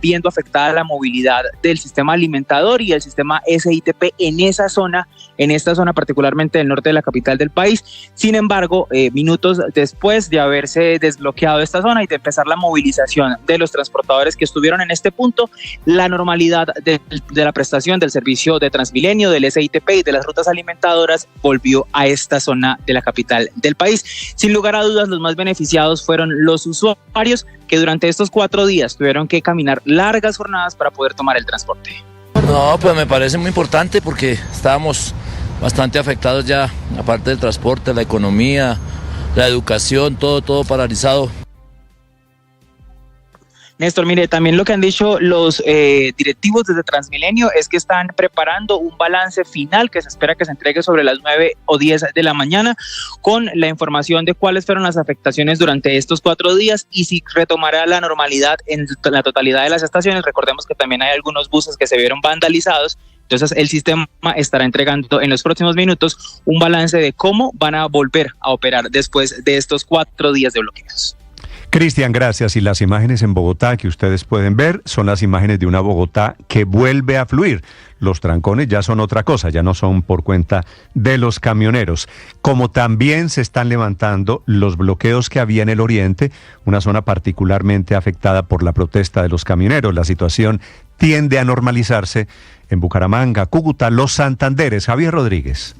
viendo afectada la movilidad del sistema alimentador y el sistema SITP en esta zona particularmente del norte de la capital del país. Sin embargo, minutos después de haberse desbloqueado esta zona y de empezar la movilización de los transportadores que estuvieron en este punto, la normalidad de la prestación del servicio de Transmilenio, del SITP y de las rutas alimentadoras volvió a esta zona de la capital del país. Sin lugar a dudas, los más beneficiados fueron los usuarios que durante estos 4 días tuvieron que caminar largas jornadas para poder tomar el transporte. No, pues me parece muy importante porque estábamos bastante afectados ya, aparte del transporte, la economía, la educación, todo paralizado. Néstor, mire, también lo que han dicho los directivos desde Transmilenio es que están preparando un balance final que se espera que se entregue sobre las 9 o 10 de la mañana con la información de cuáles fueron las afectaciones durante estos 4 días y si retomará la normalidad en la totalidad de las estaciones. Recordemos que también hay algunos buses que se vieron vandalizados. Entonces el sistema estará entregando en los próximos minutos un balance de cómo van a volver a operar después de estos 4 días de bloqueos. Cristian, gracias. Y las imágenes en Bogotá que ustedes pueden ver son las imágenes de una Bogotá que vuelve a fluir. Los trancones ya son otra cosa, ya no son por cuenta de los camioneros. Como también se están levantando los bloqueos que había en el oriente, una zona particularmente afectada por la protesta de los camioneros. La situación tiende a normalizarse en Bucaramanga, Cúcuta, Los Santanderes. Javier Rodríguez.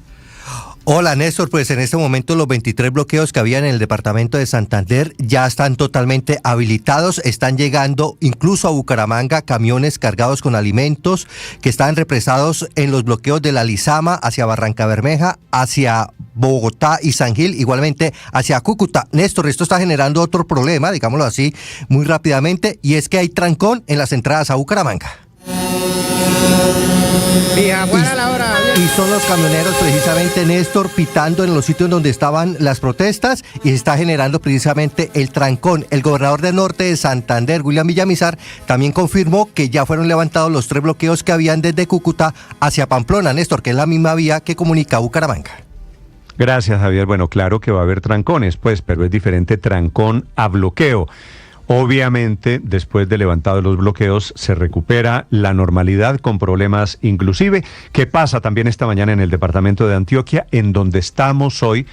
Hola Néstor, pues en este momento los 23 bloqueos que había en el departamento de Santander ya están totalmente habilitados, están llegando incluso a Bucaramanga camiones cargados con alimentos que estaban represados en los bloqueos de la Lizama hacia Barrancabermeja, hacia Bogotá y San Gil, igualmente hacia Cúcuta. Néstor, esto está generando otro problema, digámoslo así, muy rápidamente, y es que hay trancón en las entradas a Bucaramanga. Y son los camioneros precisamente, Néstor, pitando en los sitios donde estaban las protestas y se está generando precisamente el trancón. El gobernador del norte de Santander, William Villamizar, también confirmó que ya fueron levantados los 3 bloqueos que habían desde Cúcuta hacia Pamplona, Néstor, que es la misma vía que comunica a Bucaramanga. Gracias, Javier. Bueno, claro que va a haber trancones, pues, pero es diferente trancón a bloqueo. Obviamente, después de levantados los bloqueos, se recupera la normalidad con problemas inclusive, que pasa también esta mañana en el departamento de Antioquia, en donde estamos hoy,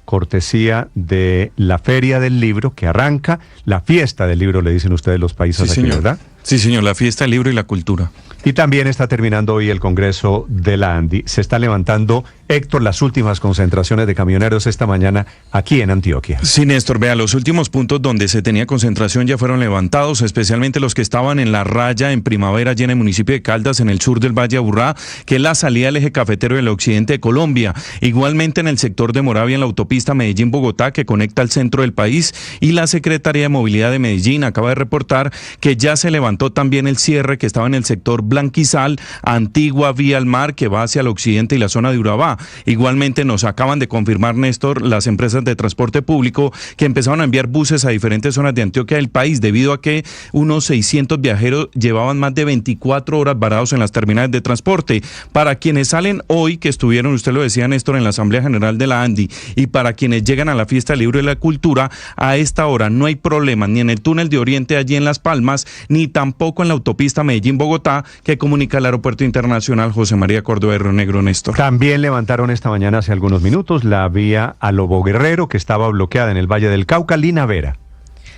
cortesía de la Feria del Libro, que arranca, la fiesta del libro, le dicen ustedes los países aquí, señor. ¿Verdad? Sí, señor, la fiesta del libro y la cultura. Y también está terminando hoy el Congreso de la ANDI. Se está levantando, Héctor, las últimas concentraciones de camioneros esta mañana aquí en Antioquia. Sí, Néstor, vea, los últimos puntos donde se tenía concentración ya fueron levantados, especialmente los que estaban en la raya en Primavera, allí en el municipio de Caldas, en el sur del Valle Aburrá, que es la salida del eje cafetero del occidente de Colombia. Igualmente en el sector de Moravia, en la autopista Medellín-Bogotá, que conecta al centro del país. Y la Secretaría de Movilidad de Medellín acaba de reportar que ya se levantó también el cierre que estaba en el sector Blanquizal, Antigua Vía al Mar, que va hacia el occidente y la zona de Urabá. Igualmente nos acaban de confirmar, Néstor, las empresas de transporte público que empezaron a enviar buses a diferentes zonas de Antioquia del país, debido a que unos 600 viajeros llevaban más de 24 horas varados en las terminales de transporte. Para quienes salen hoy, que estuvieron, usted lo decía, Néstor, en la Asamblea General de la ANDI, y para quienes llegan a la Fiesta del Libro y la Cultura, a esta hora no hay problema ni en el túnel de Oriente allí en Las Palmas, ni tampoco en la autopista Medellín-Bogotá, que comunica el Aeropuerto Internacional José María Córdoba de Río Negro, Néstor. También levantaron esta mañana, hace algunos minutos, la vía a Lobo Guerrero, que estaba bloqueada en el Valle del Cauca. Lina Vera.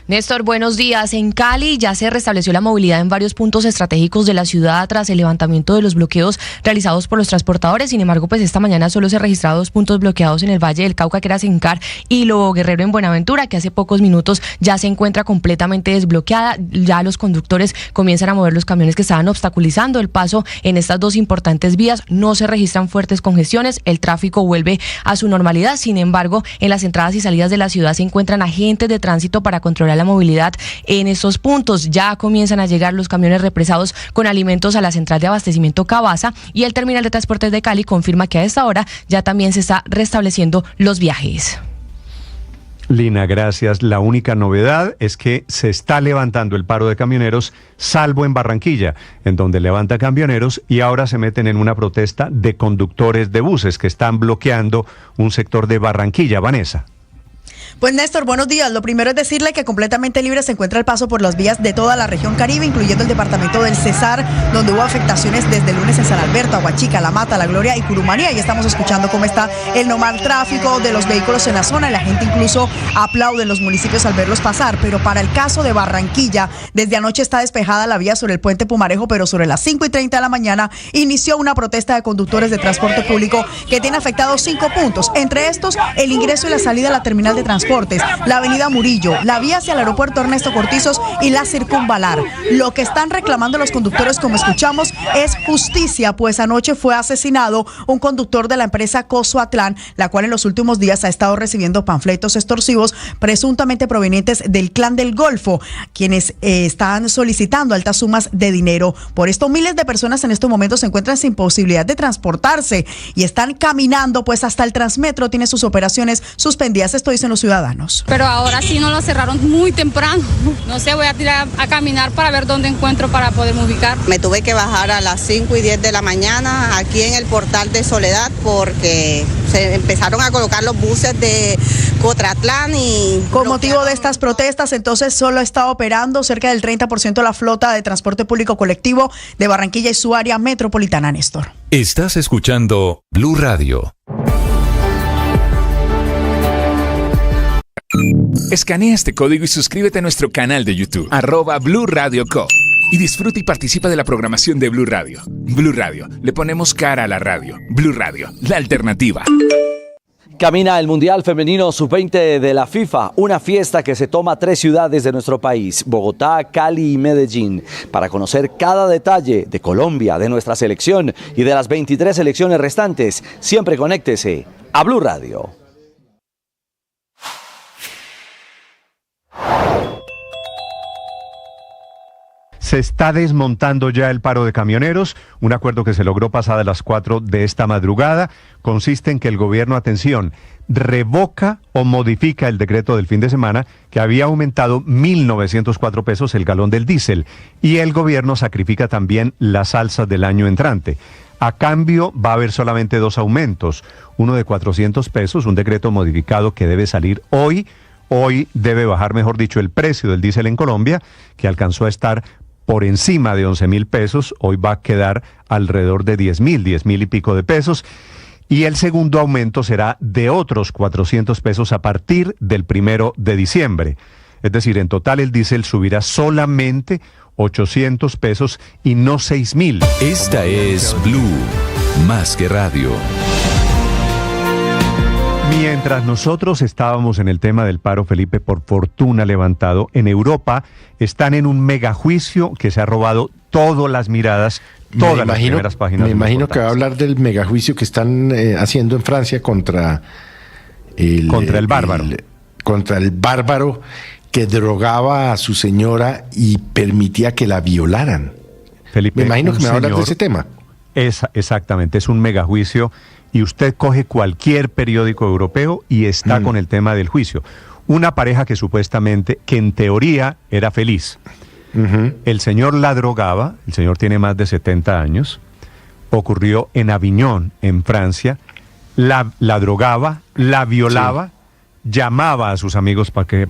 Néstor, buenos días. En Cali ya se restableció la movilidad en varios puntos estratégicos de la ciudad tras el levantamiento de los bloqueos realizados por los transportadores. Sin embargo, pues esta mañana solo se registraron 2 puntos bloqueados en el Valle del Cauca, que era Sencar y Lobo Guerrero en Buenaventura, que hace pocos minutos ya se encuentra completamente desbloqueada. Ya los conductores comienzan a mover los camiones que estaban obstaculizando el paso en estas 2 importantes vías. No se registran fuertes congestiones, el tráfico vuelve a su normalidad. Sin embargo, en las entradas y salidas de la ciudad se encuentran agentes de tránsito para controlar la movilidad en estos puntos. Ya comienzan a llegar los camiones represados con alimentos a la central de abastecimiento Cabaza, y el terminal de transportes de Cali confirma que a esta hora ya también se está restableciendo los viajes. Lina, gracias. La única novedad es que se está levantando el paro de camioneros, salvo en Barranquilla, en donde levanta camioneros y ahora se meten en una protesta de conductores de buses que están bloqueando un sector de Barranquilla. Vanessa. Pues Néstor, buenos días. Lo primero es decirle que completamente libre se encuentra el paso por las vías de toda la región Caribe, incluyendo el departamento del Cesar, donde hubo afectaciones desde el lunes en San Alberto, Aguachica, La Mata, La Gloria y Curumanía. Y estamos escuchando cómo está el normal tráfico de los vehículos en la zona. La gente incluso aplaude en los municipios al verlos pasar. Pero para el caso de Barranquilla, desde anoche está despejada la vía sobre el puente Pumarejo, pero sobre las 5:30 de la mañana inició una protesta de conductores de transporte público que tiene afectados 5 puntos. Entre estos, el ingreso y la salida a la terminal de transportes, la avenida Murillo, la vía hacia el aeropuerto Ernesto Cortizos y la circunvalar. Lo que están reclamando los conductores, como escuchamos, es justicia, pues anoche fue asesinado un conductor de la empresa Cosoatlán, la cual en los últimos días ha estado recibiendo panfletos extorsivos presuntamente provenientes del Clan del Golfo, quienes están solicitando altas sumas de dinero. Por esto, miles de personas en estos momentos se encuentran sin posibilidad de transportarse y están caminando, pues hasta el Transmetro tiene sus operaciones suspendidas. Esto dicen los ciudadanos. Pero ahora sí no lo cerraron muy temprano. No sé, voy a tirar a caminar para ver dónde encuentro para poderme ubicar. Me tuve que bajar a las 5:10 de la mañana aquí en el portal de Soledad porque se empezaron a colocar los buses de Cotratlán y... Con motivo de estas protestas, entonces solo está operando cerca del 30% de la flota de transporte público colectivo de Barranquilla y su área metropolitana, Néstor. Estás escuchando Blue Radio. Escanea este código y suscríbete a nuestro canal de YouTube, @Blue Radio Co. Y disfruta y participa de la programación de Blue Radio. Blue Radio, le ponemos cara a la radio. Blue Radio, la alternativa. Camina el Mundial Femenino Sub-20 de la FIFA, una fiesta que se toma 3 ciudades de nuestro país, Bogotá, Cali y Medellín, para conocer cada detalle de Colombia, de nuestra selección y de las 23 selecciones restantes. Siempre conéctese a Blue Radio. Se está desmontando ya el paro de camioneros, un acuerdo que se logró pasadas las 4 de esta madrugada, consiste en que el gobierno, atención, revoca o modifica el decreto del fin de semana que había aumentado 1.904 pesos el galón del diésel y el gobierno sacrifica también las alzas del año entrante. A cambio va a haber solamente 2 aumentos, uno de 400 pesos, un decreto modificado que debe salir hoy. Hoy debe bajar, mejor dicho, el precio del diésel en Colombia, que alcanzó a estar por encima de 11.000 pesos, hoy va a quedar alrededor de 10.000 y pico de pesos. Y el segundo aumento será de otros 400 pesos a partir del 1 de diciembre. Es decir, en total el diésel subirá solamente 800 pesos y no 6.000. Esta es Blue, más que radio. Mientras nosotros estábamos en el tema del paro, Felipe, por fortuna levantado, en Europa están en un megajuicio que se ha robado todas las miradas, todas las primeras páginas. Me imagino que va a hablar del megajuicio que están haciendo en Francia contra el bárbaro. Contra el bárbaro que drogaba a su señora y permitía que la violaran. Felipe, me imagino que me va a hablar de ese tema. Exactamente, es un megajuicio. Y usted coge cualquier periódico europeo y está con el tema del juicio. Una pareja que supuestamente, que en teoría era feliz. El señor la drogaba, el señor tiene más de 70 años, ocurrió en Aviñón, en Francia, la drogaba, la violaba, llamaba a sus amigos para que